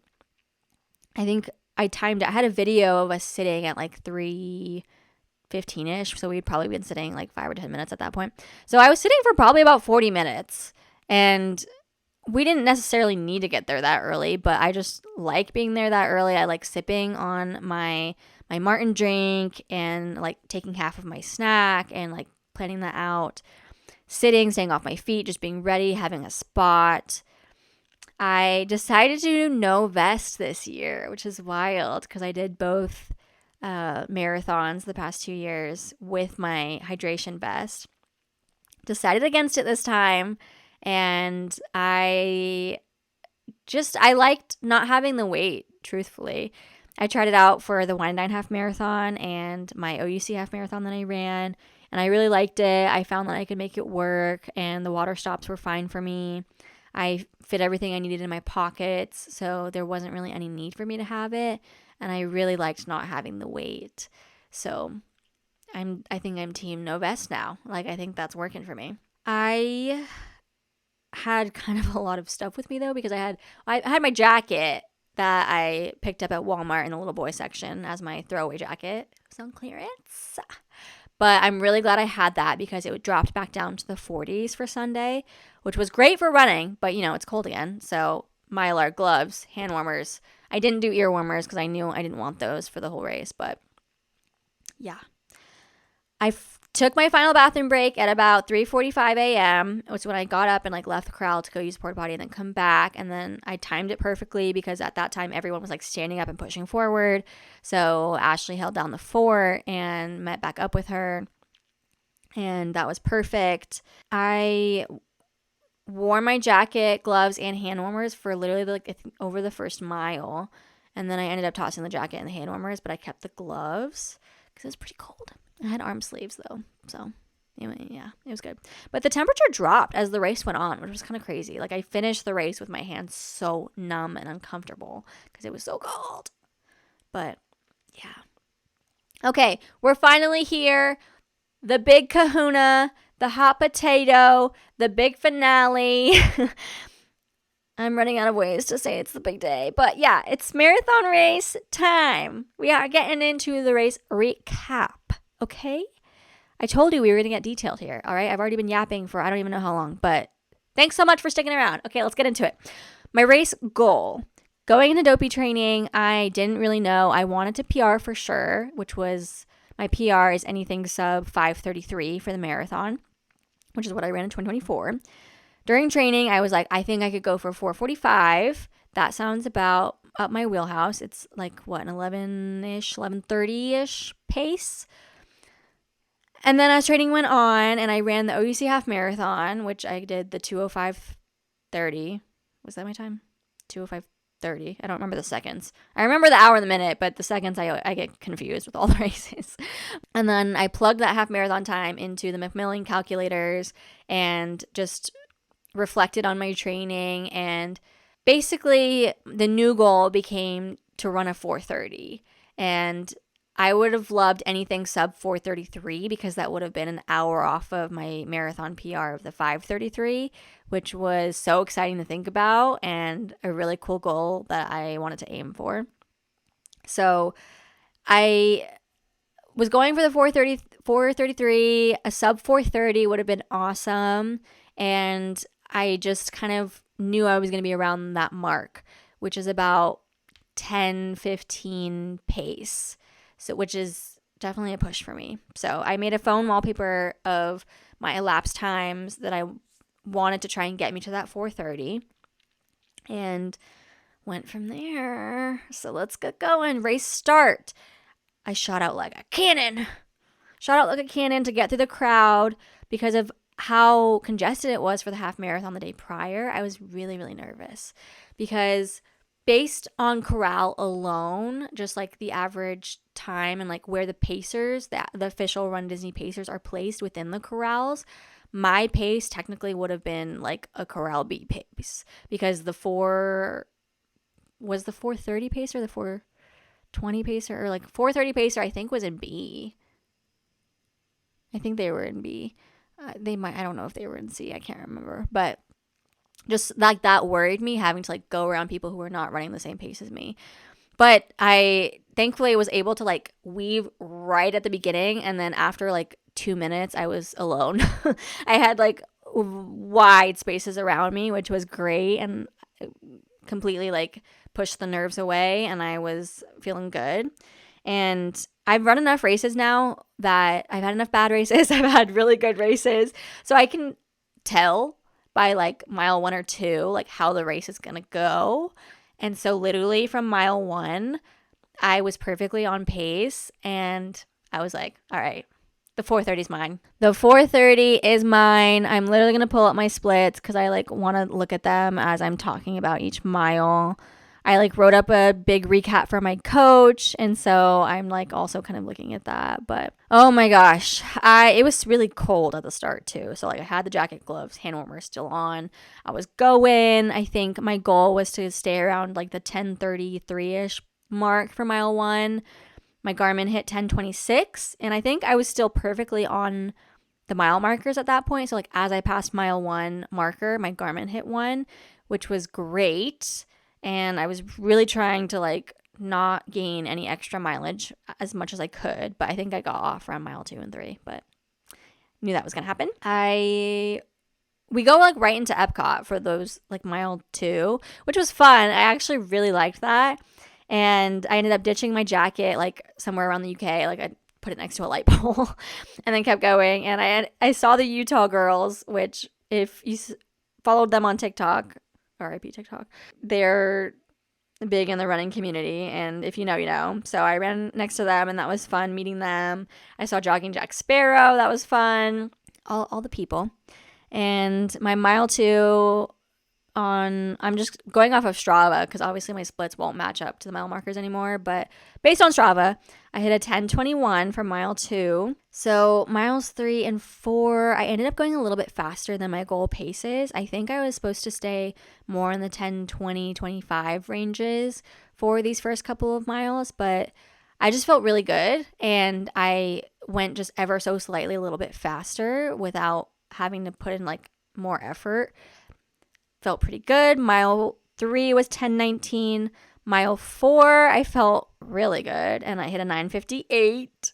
I think I had a video of us sitting at like 3:15-ish. So we'd probably been sitting like 5 or 10 minutes at that point. So I was sitting for probably about 40 minutes. And we didn't necessarily need to get there that early, but I just like being there that early. I like sipping on my Martin drink and like taking half of my snack and like planning that out. Sitting, staying off my feet, just being ready, having a spot. I decided to do no vest this year, which is wild because I did both marathons the past 2 years with my hydration vest. Decided against it this time, and I liked not having the weight, truthfully. I tried it out for the Wine Dine half marathon and my OUC half marathon that I ran, and I really liked it. I found that I could make it work, and the water stops were fine for me. I fit everything I needed in my pockets, so there wasn't really any need for me to have it, and I really liked not having the weight. So I think I'm team no vest now. Like, I think that's working for me. I had kind of a lot of stuff with me though, because I had my jacket that I picked up at Walmart in the little boy section as my throwaway jacket. It was on clearance. But I'm really glad I had that because it dropped back down to the 40s for Sunday, which was great for running, but it's cold again. So Mylar, gloves, hand warmers. I didn't do ear warmers because I knew I didn't want those for the whole race, but yeah. I took my final bathroom break at about 3:45 a.m., which is when I got up and like left the corral to go use the porta potty and then come back. And then I timed it perfectly because at that time everyone was like standing up and pushing forward. So Ashley held down the fort and met back up with her, and that was perfect. I wore my jacket, gloves, and hand warmers for literally like over the first mile, and then I ended up tossing the jacket and the hand warmers, but I kept the gloves because it was pretty cold. I had arm sleeves though, so anyway, yeah, it was good. But the temperature dropped as the race went on, which was kind of crazy. Like, I finished the race with my hands so numb and uncomfortable because it was so cold. But yeah. Okay, we're finally here. The big kahuna, the hot potato, the big finale. I'm running out of ways to say it's the big day. But yeah, it's marathon race time. We are getting into the race recap. Okay? I told you we were going to get detailed here. All right? I've already been yapping for I don't even know how long. But thanks so much for sticking around. Okay, let's get into it. My race goal. Going into Dopey training, I didn't really know. I wanted to PR for sure, which was my PR is anything sub 5:33 for the marathon, which is what I ran in 2024. During training, I was like, I think I could go for 4:45. That sounds about up my wheelhouse. It's like what, an 11-ish, 11:30-ish pace. And then as training went on and I ran the OUC half marathon, which I did the 2:05:30. Was that my time? 2:05:30. I don't remember the seconds. I remember the hour and the minute, but the seconds I get confused with all the races. And then I plugged that half marathon time into the Macmillan calculators and just reflected on my training. And basically the new goal became to run a 4:30. And I would have loved anything sub 4:33 because that would have been an hour off of my marathon PR of the 5:33, which was so exciting to think about and a really cool goal that I wanted to aim for. So I was going for the 4:33. A sub 4:30 would have been awesome. And I just kind of knew I was going to be around that mark, which is about 10:15 pace. So, which is definitely a push for me. So I made a phone wallpaper of my elapsed times that I wanted to try and get me to that 4:30 and went from there. So let's get going. Race start. I shot out like a cannon. To get through the crowd because of how congested it was for the half marathon the day prior. I was really, really nervous because based on corral alone, just like the average time and like where the pacers, the official runDisney pacers are placed within the corrals, my pace technically would have been like a corral B pace because was the 4:30 pacer, the 4:20 pacer, or like 4:30 pacer I think was in B. I think they were in B. I don't know if they were in C. I can't remember, but just like that worried me, having to like go around people who were not running the same pace as me. But I thankfully was able to like weave right at the beginning, and then after like 2 minutes I was alone. I had like wide spaces around me, which was great and completely like pushed the nerves away, and I was feeling good. And I've run enough races now that I've had enough bad races. I've had really good races. So I can tell by like mile 1 or 2, like how the race is going to go. And so literally from mile 1, I was perfectly on pace and I was like, all right, the 4:30 is mine. The 4:30 is mine. I'm literally going to pull up my splits because I like want to look at them as I'm talking about each mile. I like wrote up a big recap for my coach, and so I'm like also kind of looking at that. But oh my gosh, it was really cold at the start too. So like I had the jacket, gloves, hand warmer still on. I was going. I think my goal was to stay around like the 10:33-ish mark for mile 1. My Garmin hit 10:26, and I think I was still perfectly on the mile markers at that point. So like as I passed mile 1 marker, my Garmin hit 1, which was great. And I was really trying to like not gain any extra mileage as much as I could. But I think I got off around mile 2 and 3, but knew that was going to happen. We go like right into Epcot for those like mile 2, which was fun. I actually really liked that. And I ended up ditching my jacket like somewhere around the UK. Like I put it next to a light pole and then kept going. And I saw the Utah girls, which if you followed them on TikTok, RIP TikTok, they're big in the running community, and if you know, you know. So I ran next to them, and that was fun meeting them. I saw Jogging Jack Sparrow. That was fun. All the people. And my mile 2 I'm just going off of Strava because obviously my splits won't match up to the mile markers anymore, but based on Strava, I hit a 10:21 for mile 2. So miles 3 and 4, I ended up going a little bit faster than my goal paces. I think I was supposed to stay more in the 10:20-25 ranges for these first couple of miles, but I just felt really good, and I went just ever so slightly a little bit faster without having to put in like more effort. Felt pretty good. Mile 3 was 10:19. Mile 4, I felt really good, and I hit a 9:58.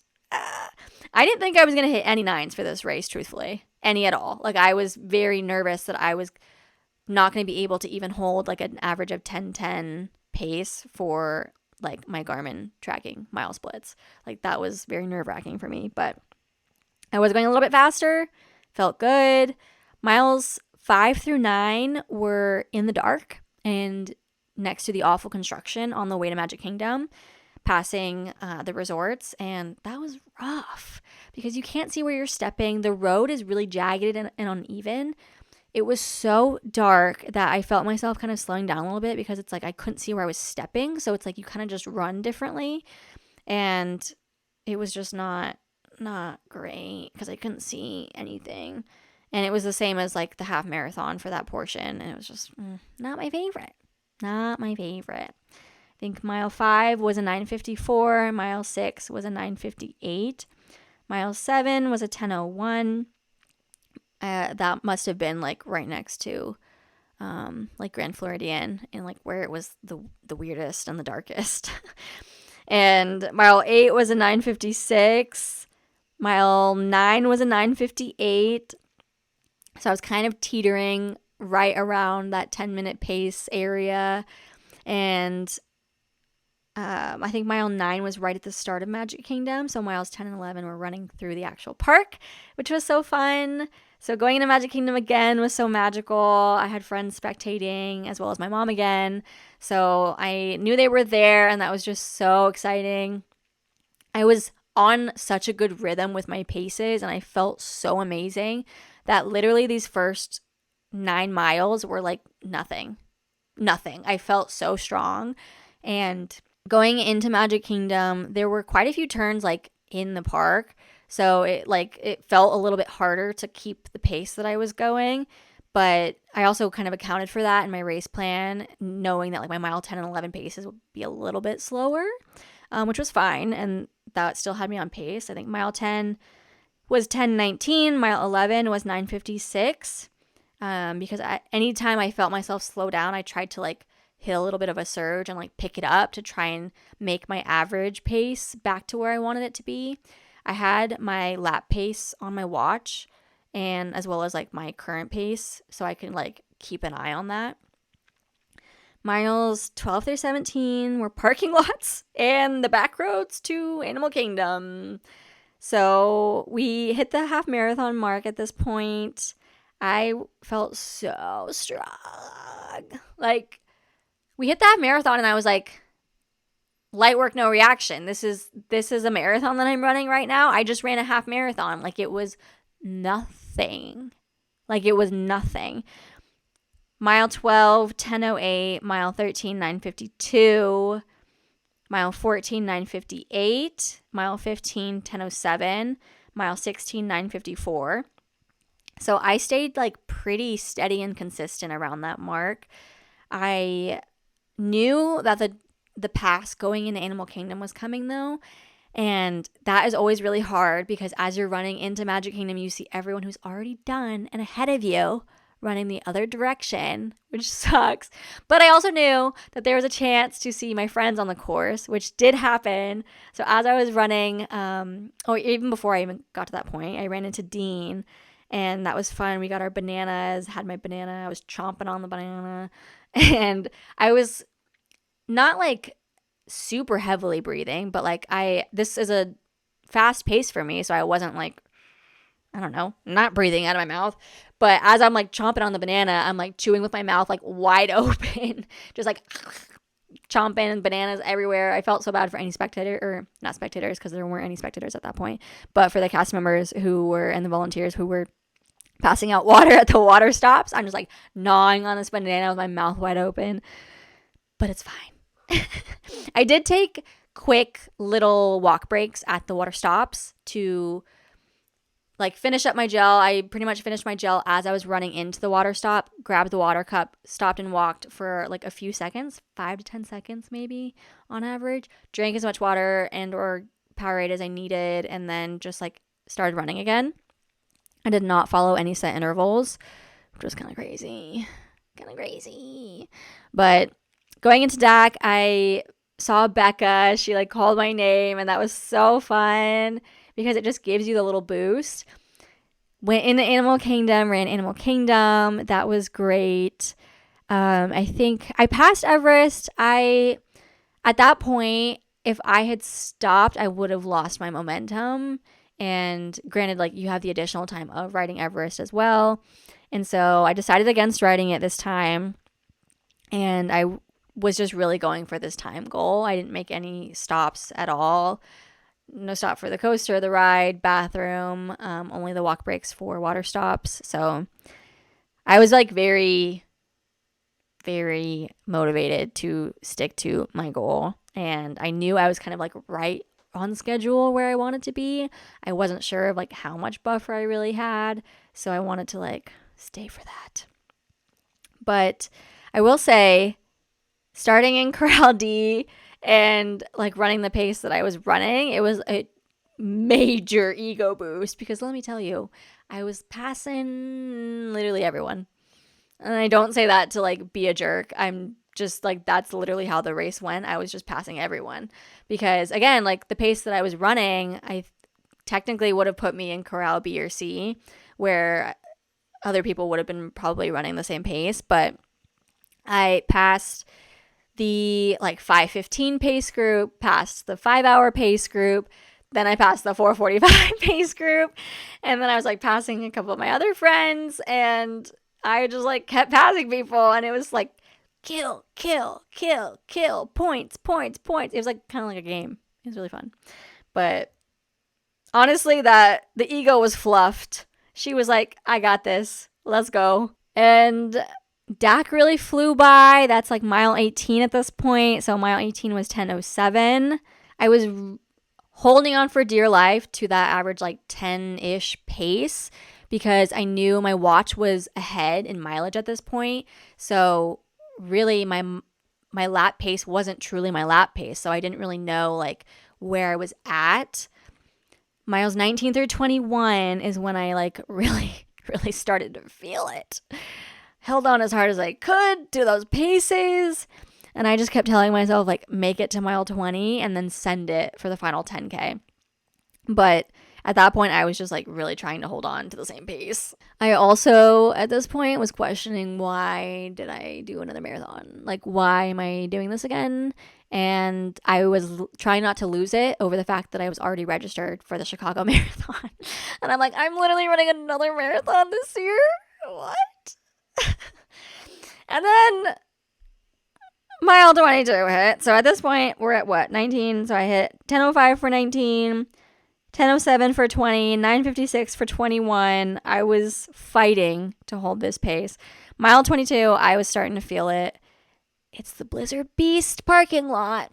I didn't think I was going to hit any 9s for this race, truthfully. Any at all. Like, I was very nervous that I was not going to be able to even hold, like, an average of 10:10 pace for, like, my Garmin tracking mile splits. Like, that was very nerve-wracking for me, but I was going a little bit faster. Felt good. Miles 5 through 9 were in the dark, and next to the awful construction on the way to Magic Kingdom, passing the resorts, and that was rough because you can't see where you're stepping. The road is really jagged and uneven. It was so dark that I felt myself kind of slowing down a little bit because it's like I couldn't see where I was stepping. So it's like you kind of just run differently. And it was just not great because I couldn't see anything. And it was the same as like the half marathon for that portion. And it was just not my favorite. Not my favorite. I think mile 5 was a 9:54. Mile 6 was a 9:58. Mile 7 was a 10:01. That must have been like right next to like Grand Floridian and like where it was the weirdest and the darkest. And mile 8 was a 9:56. Mile 9 was a 9:58. So I was kind of teetering right around that 10-minute pace area. And I think mile 9 was right at the start of Magic Kingdom. So miles 10 and 11 were running through the actual park, which was so fun. So going into Magic Kingdom again was so magical. I had friends spectating as well as my mom again. So I knew they were there, and that was just so exciting. I was on such a good rhythm with my paces, and I felt so amazing that literally these first 9 miles were like nothing. I felt so strong. And going into Magic Kingdom, there were quite a few turns like in the park. So it felt a little bit harder to keep the pace that I was going. But I also kind of accounted for that in my race plan, knowing that like my mile 10 and 11 paces would be a little bit slower, which was fine. And that still had me on pace. I think mile 10 was 10:19. Mile 11 was 9:56. Because anytime I felt myself slow down, I tried to like hit a little bit of a surge and like pick it up to try and make my average pace back to where I wanted it to be. I had my lap pace on my watch, and as well as like my current pace, so I can like keep an eye on that. Miles 12 through 17 were parking lots and the back roads to Animal Kingdom. So we hit the half marathon mark at this point. I felt so strong. Like, we hit that marathon and I was like, light work, no reaction. This is a marathon that I'm running right now. I just ran a half marathon. Like, it was nothing. Mile 12, 10:08. Mile 13, 9:52. Mile 14, 9:58. Mile 15, 10:07. Mile 16, 9:54. So I stayed like pretty steady and consistent around that mark. I knew that the pass going into Animal Kingdom was coming though. And that is always really hard because as you're running into Magic Kingdom, you see everyone who's already done and ahead of you running the other direction, which sucks. But I also knew that there was a chance to see my friends on the course, which did happen. So as I was running, or even before I even got to that point, I ran into Dean, and that was fun. We got our bananas, had my banana. I was chomping on the banana, and I was not like super heavily breathing, but like this is a fast pace for me, so I wasn't like, I don't know, not breathing out of my mouth. But as I'm like chomping on the banana, I'm like chewing with my mouth like wide open, just like chomping bananas everywhere. I felt so bad for any spectator, or not spectators because there weren't any spectators at that point, but for the cast members who were and the volunteers who were passing out water at the water stops. I'm just like gnawing on this banana with my mouth wide open, but it's fine. I did take quick little walk breaks at the water stops to like finish up my gel. I pretty much finished my gel as I was running into the water stop, grabbed the water cup, stopped and walked for like a few seconds, 5 to 10 seconds maybe on average, drank as much water and or Powerade as I needed, and then just like started running again. I did not follow any set intervals, which was kind of crazy. But going into DAC, I saw Becca. She like called my name, and that was so fun because it just gives you the little boost. Went into Animal Kingdom, ran Animal Kingdom. That was great. I think I passed Everest. At that point, if I had stopped, I would have lost my momentum. And granted, like, you have the additional time of riding Everest as well. And so I decided against riding it this time. And I was just really going for this time goal. I didn't make any stops at all. No stop for the coaster, the ride, bathroom, only the walk breaks for water stops. So I was like very, very motivated to stick to my goal. And I knew I was kind of like right on schedule where I wanted to be. I wasn't sure of like how much buffer I really had. So I wanted to like stay for that. But I will say, starting in Corral D and like running the pace that I was running, it was a major ego boost because let me tell you, I was passing literally everyone. And I don't say that to like be a jerk. I'm just like, that's literally how the race went. I was just passing everyone because again, like the pace that I was running, I technically would have put me in Corral B or C where other people would have been probably running the same pace, but I passed the like 5:15 pace group, passed the 5-hour pace group, then I passed the 4:45 pace group, and then I was like passing a couple of my other friends, and I just like kept passing people, and it was like kill, points. It was like kind of like a game. It was really fun. But honestly, that the ego was fluffed. She was like, I got this. Let's go. And Dak really flew by. That's like mile 18 at this point. So mile 18 was 10:07. I was holding on for dear life to that average like 10-ish pace because I knew my watch was ahead in mileage at this point. So really my lap pace wasn't truly my lap pace. So I didn't really know like where I was at. Miles 19 through 21 is when I like really started to feel it. Held on as hard as I could to those paces. And I just kept telling myself like make it to mile 20 and then send it for the final 10K. But at that point, I was just like really trying to hold on to the same pace. I also, at this point, was questioning why did I do another marathon? Like, why am I doing this again? And I was trying not to lose it over the fact that I was already registered for the Chicago Marathon. And I'm like, I'm literally running another marathon this year? What? And then mile 22 hit. So at this point, we're at what? 19. So I hit 10:05 for 19. 10:07 for 20, 9:56 for 21. I was fighting to hold this pace. Mile 22, I was starting to feel it. It's the Blizzard Beast parking lot.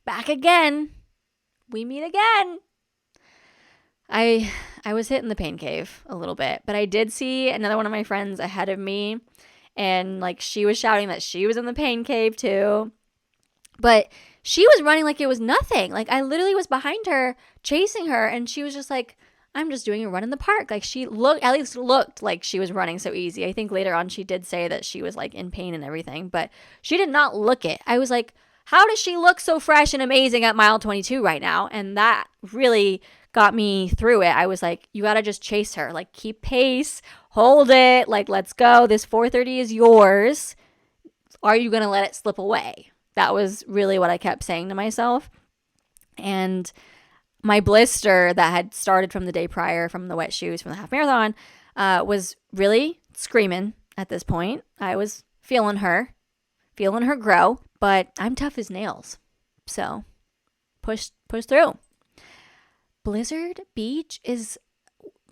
Back again. We meet again. I was hitting the pain cave a little bit, but I did see another one of my friends ahead of me, and like she was shouting that she was in the pain cave too. But she was running like it was nothing. Like I literally was behind her, chasing her, and she was just like, I'm just doing a run in the park. Like she at least looked like she was running so easy. I think later on she did say that she was like in pain and everything, but she did not look it. I was like, how does she look so fresh and amazing at mile 22 right now? And that really got me through it. I was like, you got to just chase her. Like keep pace, hold it. Like, let's go. This 4:30 is yours. Are you going to let it slip away? That was really what I kept saying to myself. And my blister that had started from the day prior from the wet shoes from the half marathon was really screaming at this point. I was feeling her grow, but I'm tough as nails. So push through. Blizzard Beach is,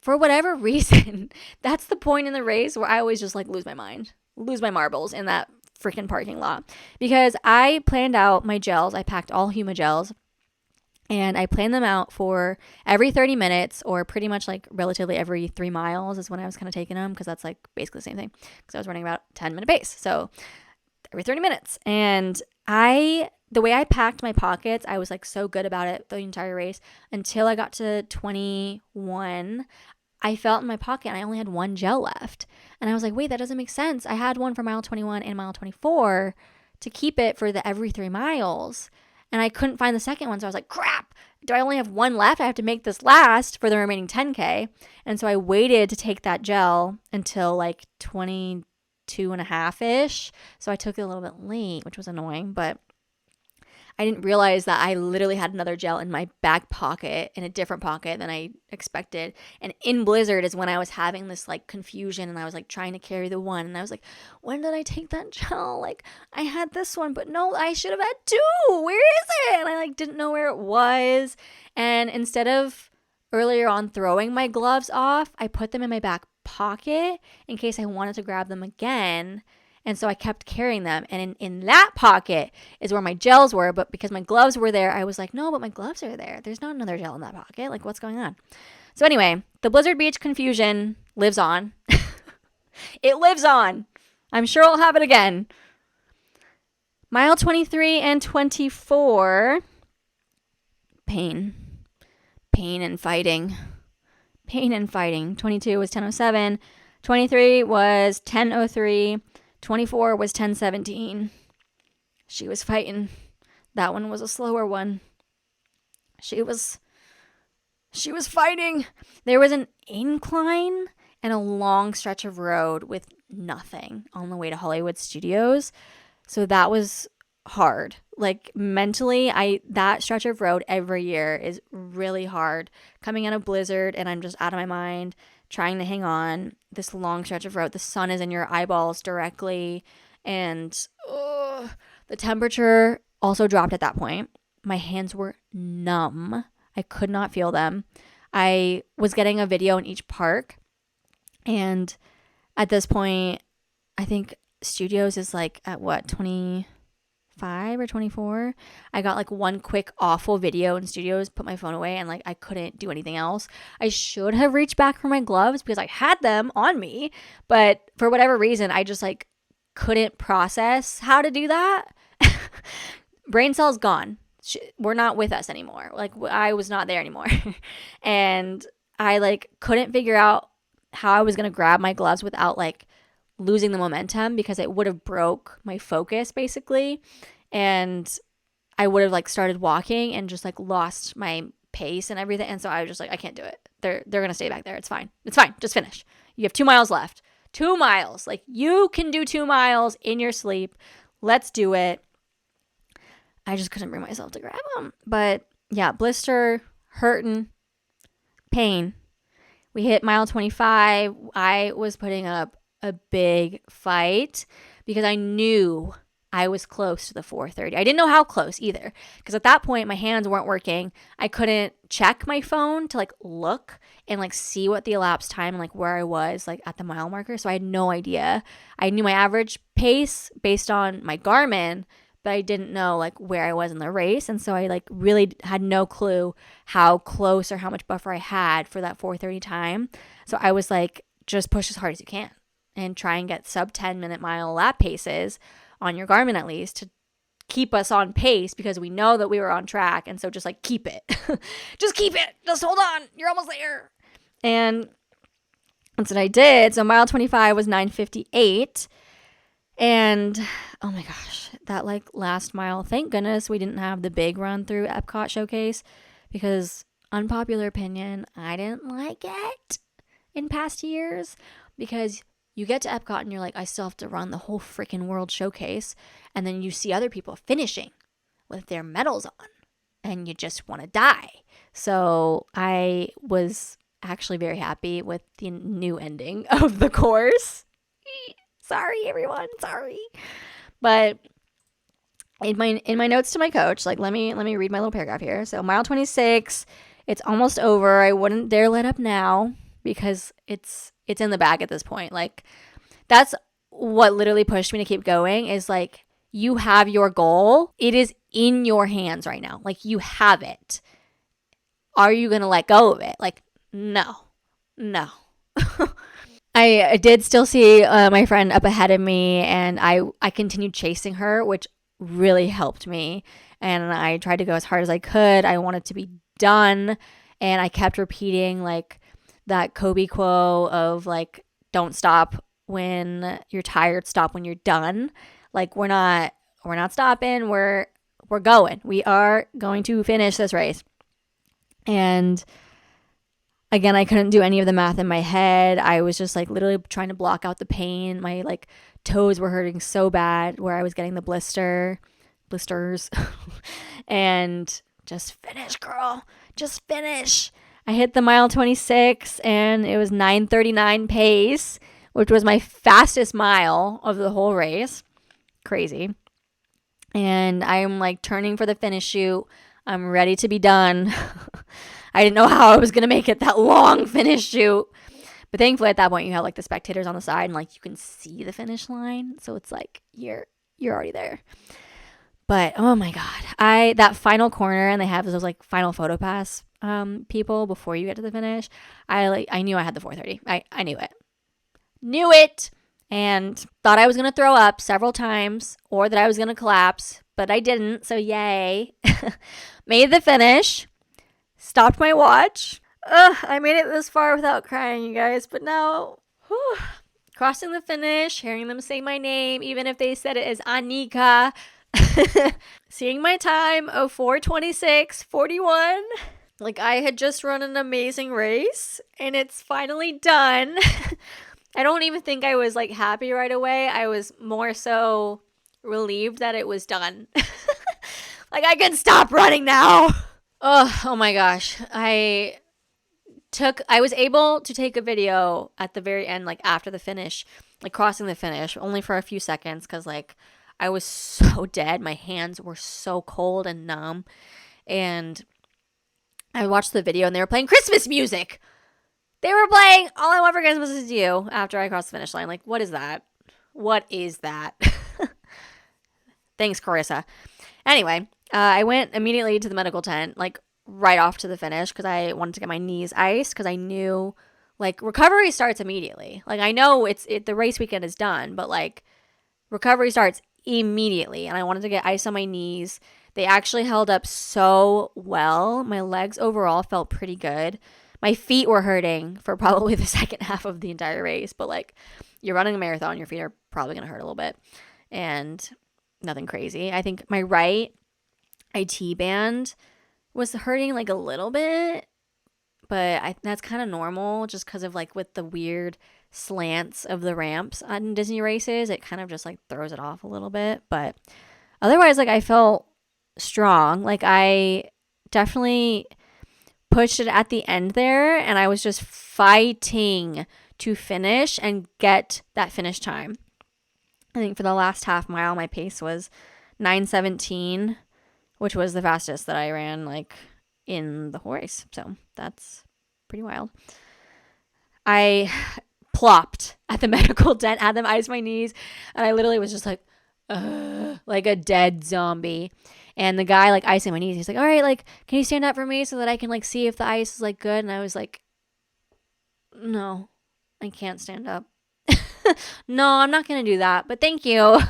for whatever reason, that's the point in the race where I always just like lose my mind, lose my marbles in that freaking parking lot, because I planned out my gels. I packed all Huma gels and I planned them out for every 30 minutes or pretty much like relatively every 3 miles is when I was kind of taking them, because that's like basically the same thing, because I was running about 10-minute pace. So every 30 minutes. And the way I packed my pockets, I was like so good about it the entire race until I got to 21. I felt in my pocket and I only had one gel left. And I was like, wait, that doesn't make sense. I had one for mile 21 and mile 24 to keep it for the every 3 miles. And I couldn't find the second one. So I was like, crap, do I only have one left? I have to make this last for the remaining 10K. And so I waited to take that gel until like 22 and a half-ish. So I took it a little bit late, which was annoying. But I didn't realize that I literally had another gel in my back pocket, in a different pocket than I expected. And in Blizzard is when I was having this like confusion, and I was like trying to carry the one, and I was like, when did I take that gel? Like, I had this one, but no, I should have had two. Where is it? And I like didn't know where it was. And instead of earlier on throwing my gloves off, I put them in my back pocket in case I wanted to grab them again. And so I kept carrying them. And in that pocket is where my gels were. But because my gloves were there, I was like, no, but my gloves are there. There's not another gel in that pocket. Like, what's going on? So anyway, the Blizzard Beach confusion lives on. It lives on. I'm sure I'll have it again. Mile 23 and 24. Pain. Pain and fighting. Pain and fighting. 22 was 10:07. 23 was 10:03. 24 was 10:17. She was fighting. That one was a slower one. She was fighting. There was an incline and a long stretch of road with nothing on the way to Hollywood Studios. So that was hard. Like mentally, that stretch of road every year is really hard. Coming out of Blizzard and I'm just out of my mind, trying to hang on this long stretch of road. The sun is in your eyeballs directly, and the temperature also dropped at that point. My hands were numb. I could not feel them. I was getting a video in each park, and at this point, I think Studios is like at what, 25 or 24? I got like one quick awful video in Studios, put my phone away, and like I couldn't do anything else. I should have reached back for my gloves because I had them on me, but for whatever reason, I just like couldn't process how to do that. Brain cells gone. We're not with us anymore. Like I was not there anymore. And I like couldn't figure out how I was going to grab my gloves without like losing the momentum, because it would have broke my focus basically, and I would have like started walking and just like lost my pace and everything. And so I was just like, I can't do it. They're gonna stay back there. It's fine. Just finish. You have 2 miles left. 2 miles. Like you can do 2 miles in your sleep. Let's do it. I just couldn't bring myself to grab them. But yeah, blister, hurting, pain. We hit mile 25. I was putting up a big fight because I knew I was close to the 4:30. I didn't know how close either, because at that point my hands weren't working. I couldn't check my phone to like look and like see what the elapsed time and like where I was like at the mile marker. So I had no idea. I knew my average pace based on my Garmin, but I didn't know like where I was in the race. And so I like really had no clue how close or how much buffer I had for that 4:30 time. So I was like, just push as hard as you can and try and get sub 10-minute mile lap paces on your Garmin at least to keep us on pace, because we know that we were on track. And so just like keep it. Just keep it. Just hold on. You're almost there. And that's what I did. So mile 25 was 9:58. And oh my gosh, that like last mile, thank goodness we didn't have the big run through Epcot showcase, because unpopular opinion, I didn't like it in past years, because you get to Epcot and you're like, I still have to run the whole freaking world showcase. And then you see other people finishing with their medals on and you just want to die. So I was actually very happy with the new ending of the course. Sorry, everyone. Sorry. But in my notes to my coach, like let me read my little paragraph here. So mile 26, it's almost over. I wouldn't dare let up now, because it's in the bag at this point. Like that's what literally pushed me to keep going, is like, you have your goal. It is in your hands right now. Like you have it. Are you going to let go of it? Like, no. I did still see my friend up ahead of me, and I continued chasing her, which really helped me. And I tried to go as hard as I could. I wanted to be done. And I kept repeating like that Kobe quote of like, don't stop when you're tired, stop when you're done. Like we're not stopping. We're going. We are going to finish this race. And again, I couldn't do any of the math in my head. I was just like literally trying to block out the pain. My like toes were hurting so bad where I was getting the blister. blisters. And just finish, girl. Just finish. I hit the mile 26 and it was 9:39 pace, which was my fastest mile of the whole race. Crazy. And I'm like turning for the finish chute. I'm ready to be done. I didn't know how I was going to make it that long finish chute. But thankfully at that point you have like the spectators on the side and like you can see the finish line. So it's like you're already there. But oh my God, that final corner, and they have those like final photo pass people before you get to the finish. I knew I had the 4:30. I knew it, and thought I was gonna throw up several times or that I was gonna collapse, but I didn't. So yay! Made the finish. Stopped my watch. I made it this far without crying, you guys. But now, crossing the finish, hearing them say my name, even if they said it as Annika. Seeing my time of 4:26:41. Like I had just run an amazing race and it's finally done. I don't even think I was like happy right away. I was more so relieved that it was done. Like I can stop running now. Oh my gosh. I was able to take a video at the very end, like after the finish, like crossing the finish, only for a few seconds because like I was so dead. My hands were so cold and numb. And I watched the video and they were playing Christmas music. They were playing All I Want for Christmas Is You after I crossed the finish line. Like, what is that? What is that? Thanks, Carissa. Anyway, I went immediately to the medical tent, like right off to the finish because I wanted to get my knees iced because I knew like recovery starts immediately. Like I know the race weekend is done, but like recovery starts immediately, and I wanted to get ice on my knees. They actually held up so well. My legs overall felt pretty good. My feet were hurting for probably the second half of the entire race, but like you're running a marathon, your feet are probably going to hurt a little bit, and nothing crazy. I think my right IT band was hurting like a little bit, but that's kind of normal just because of like with the weird slants of the ramps on Disney races, it kind of just like throws it off a little bit. But otherwise, like I felt strong. Like I definitely pushed it at the end there, and I was just fighting to finish and get that finish time. I think for the last half mile, my pace was 9:17, which was the fastest that I ran like in the whole race. So that's pretty wild. I plopped at the medical tent, had them ice my knees, and I literally was just like a dead zombie. And the guy like icing my knees, he's like, all right, like, can you stand up for me so that I can like see if the ice is like good? And I was like, no, I can't stand up. No, I'm not going to do that, but thank you.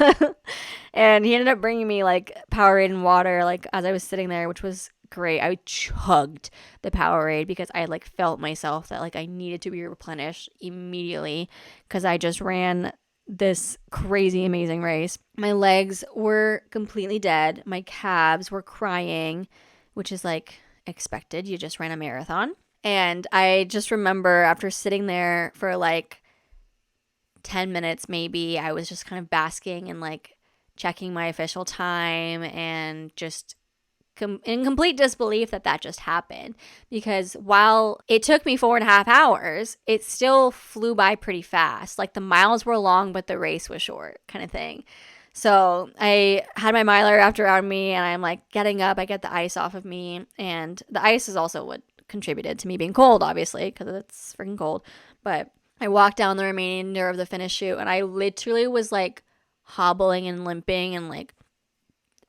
And he ended up bringing me like Powerade and water, like as I was sitting there, which was great. I chugged the Powerade because I like felt myself that like I needed to be replenished immediately because I just ran this crazy amazing race. My legs were completely dead. My calves were crying, which is like expected. You just ran a marathon. And I just remember after sitting there for like 10 minutes maybe, I was just kind of basking and like checking my official time and just in complete disbelief that just happened, because while it took me 4.5 hours, it still flew by pretty fast. Like the miles were long, but the race was short kind of thing. So I had my miler wrapped around me and I'm like getting up, I get the ice off of me, and the ice is also what contributed to me being cold, obviously, because it's freaking cold. But I walked down the remainder of the finish chute and I literally was like hobbling and limping and like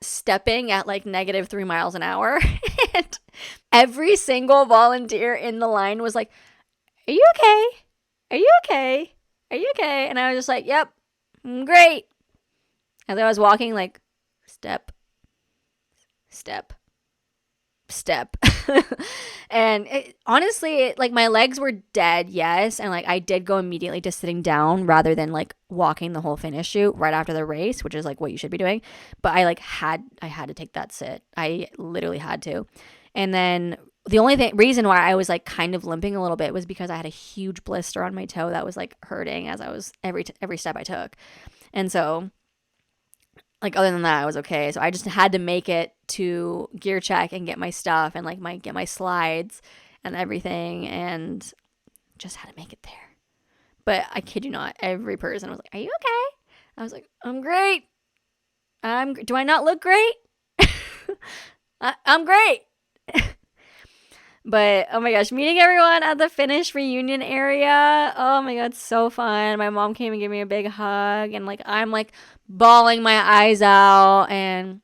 stepping at like -3 miles an hour. And every single volunteer in the line was like, are you okay? Are you okay? Are you okay? And I was just like, yep, I'm great. As I was walking, like, step, step, step. And honestly, like my legs were dead, yes, and like I did go immediately to sitting down rather than like walking the whole finish chute right after the race, which is like what you should be doing. But I had to take that sit. I literally had to. And then the only reason why I was like kind of limping a little bit was because I had a huge blister on my toe that was like hurting as I was every step I took. And so like other than that, I was okay. So I just had to make it to gear check and get my stuff and like get my slides and everything, and just had to make it there. But I kid you not, every person was like, "Are you okay?" I was like, "I'm great. Do I not look great? I'm great." But oh my gosh, meeting everyone at the finish reunion area. Oh my god, so fun. My mom came and gave me a big hug, and like I'm like bawling my eyes out, and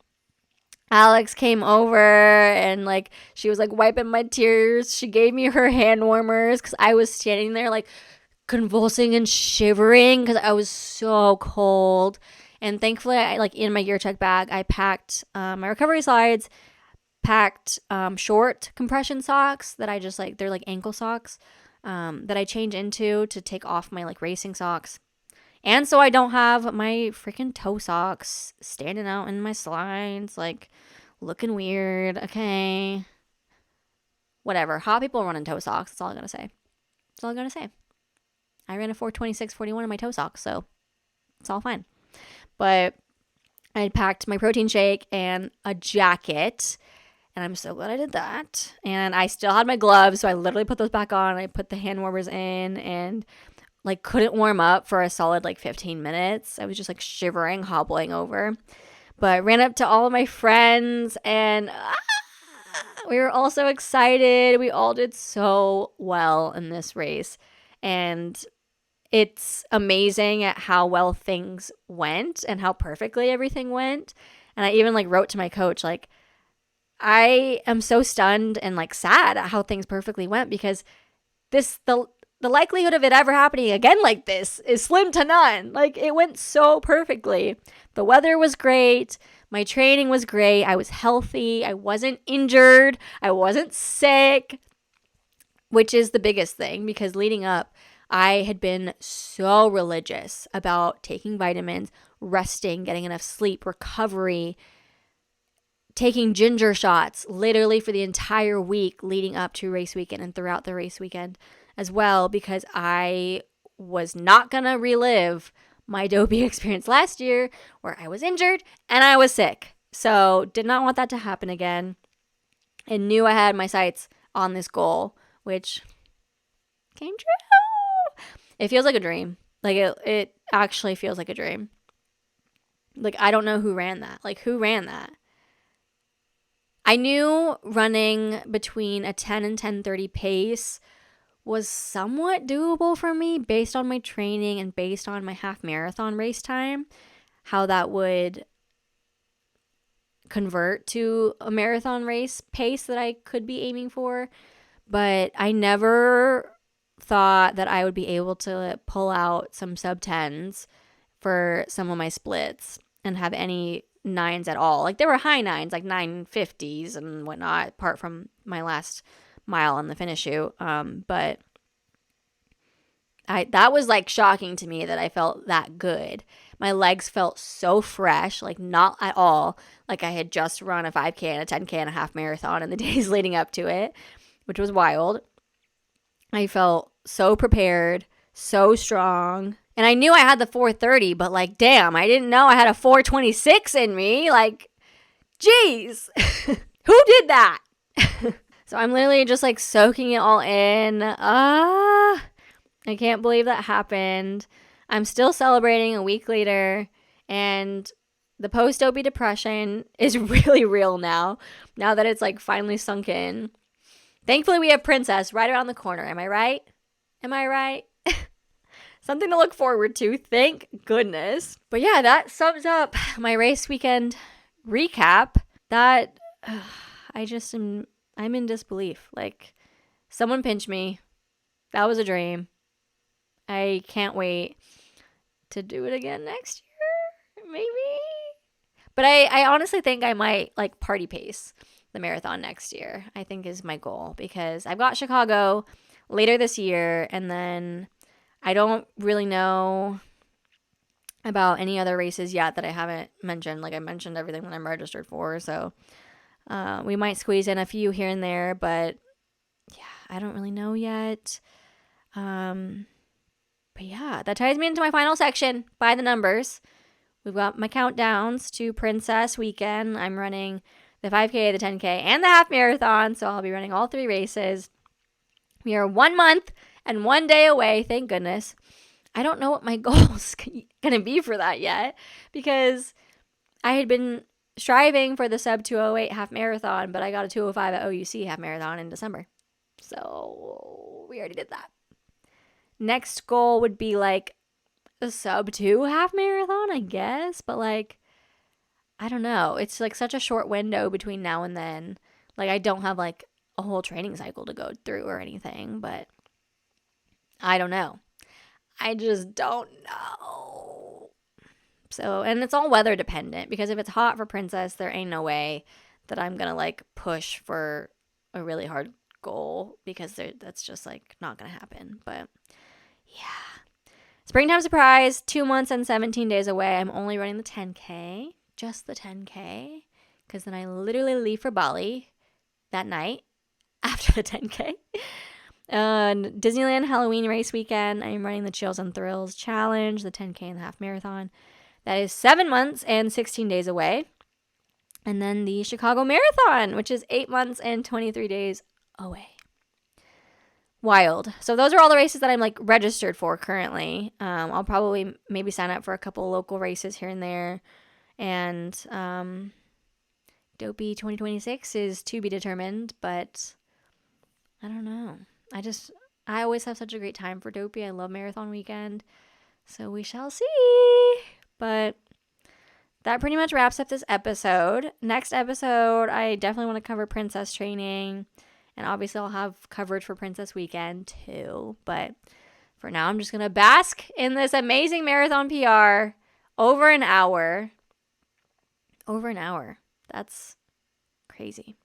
Alex came over and like she was like wiping my tears. She gave me her hand warmers cuz I was standing there like convulsing and shivering cuz I was so cold. And thankfully, I like in my gear check bag, I packed my recovery slides, packed short compression socks that I just like, they're like ankle socks that I change into to take off my like racing socks. And so I don't have my freaking toe socks standing out in my slides, like looking weird. Okay. Whatever. Hot people run in toe socks. That's all I'm going to say. That's all I'm going to say. I ran a 4:26:41 in my toe socks, so it's all fine. But I had packed my protein shake and a jacket, and I'm so glad I did that. And I still had my gloves, so I literally put those back on. I put the hand warmers in and like couldn't warm up for a solid like 15 minutes. I was just like shivering, hobbling over. But ran up to all of my friends, and we were all so excited. We all did so well in this race. And it's amazing at how well things went and how perfectly everything went. And I even like wrote to my coach, like, I am so stunned and like sad at how things perfectly went, because the likelihood of it ever happening again like this is slim to none. Like, it went so perfectly. The weather was great. My training was great. I was healthy. I wasn't injured. I wasn't sick, which is the biggest thing, because leading up, I had been so religious about taking vitamins, resting, getting enough sleep, recovery, taking ginger shots literally for the entire week leading up to race weekend and throughout the race weekend as well, because I was not going to relive my Dopey experience last year where I was injured and I was sick. So did not want that to happen again, and knew I had my sights on this goal, which came true. It feels like a dream. Like it actually feels like a dream. Like, I don't know who ran that. Like, who ran that? I knew running between a 10 and 10:30 pace was somewhat doable for me based on my training and based on my half marathon race time, how that would convert to a marathon race pace that I could be aiming for. But I never thought that I would be able to pull out some sub 10s for some of my splits and have any 9s at all. Like, there were high 9s, like 950s and whatnot, apart from my last mile on the finish chute. But that was like shocking to me that I felt that good. My legs felt so fresh, like not at all like I had just run a 5K and a 10K and a half marathon in the days leading up to it, which was wild. I felt so prepared, so strong. And I knew I had the 4:30, but like, damn, I didn't know I had a 4:26 in me. Like, geez, who did that? So I'm literally just like soaking it all in. I can't believe that happened. I'm still celebrating a week later, and the post-Dopey depression is really real now that it's like finally sunk in. Thankfully, we have Princess right around the corner. Am I right? Am I right? Something to look forward to. Thank goodness. But yeah, that sums up my race weekend recap. That I'm in disbelief. Like, someone pinch me. That was a dream. I can't wait to do it again next year. Maybe. But I honestly think I might like party pace the marathon next year, I think is my goal, because I've got Chicago later this year, and then I don't really know about any other races yet that I haven't mentioned. Like, I mentioned everything that I'm registered for, so we might squeeze in a few here and there, but yeah, I don't really know yet. But yeah, that ties me into my final section, by the numbers, we've got my countdowns to Princess Weekend. I'm running the 5K, the 10K, and the half marathon, so I'll be running all 3 races. We are 1 month and 1 day away, thank goodness. I don't know what my goal's going to be for that yet, because I had been striving for the sub 208 half marathon, but I got a 205 at OUC half marathon in December. So we already did that. Next goal would be like a sub 2 half marathon, I guess, but like, I don't know. It's like such a short window between now and then. Like, I don't have like a whole training cycle to go through or anything, but I don't know. I just don't know. So, and it's all weather dependent, because if it's hot for Princess, there ain't no way that I'm going to like push for a really hard goal, because that's just like not going to happen. But yeah. Springtime surprise, 2 months and 17 days away. I'm only running the 10K, just the 10K, because then I literally leave for Bali that night after the 10K. Disneyland Halloween race weekend, I'm running the Chills and Thrills Challenge, the 10K and the half marathon. That is 7 months and 16 days away. And then the Chicago Marathon, which is 8 months and 23 days away. Wild. So those are all the races that I'm like registered for currently. I'll probably maybe sign up for a couple local races here and there. And Dopey 2026 is to be determined, but I don't know. I always have such a great time for Dopey. I love marathon weekend. So we shall see. But that pretty much wraps up this episode. Next episode, I definitely want to cover Princess training. And obviously I'll have coverage for Princess Weekend too. But for now, I'm just going to bask in this amazing marathon PR. Over an hour. That's crazy.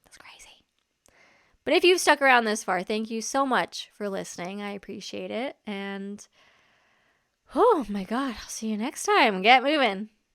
But if you've stuck around this far, thank you so much for listening. I appreciate it. And oh my God, I'll see you next time. Get moving.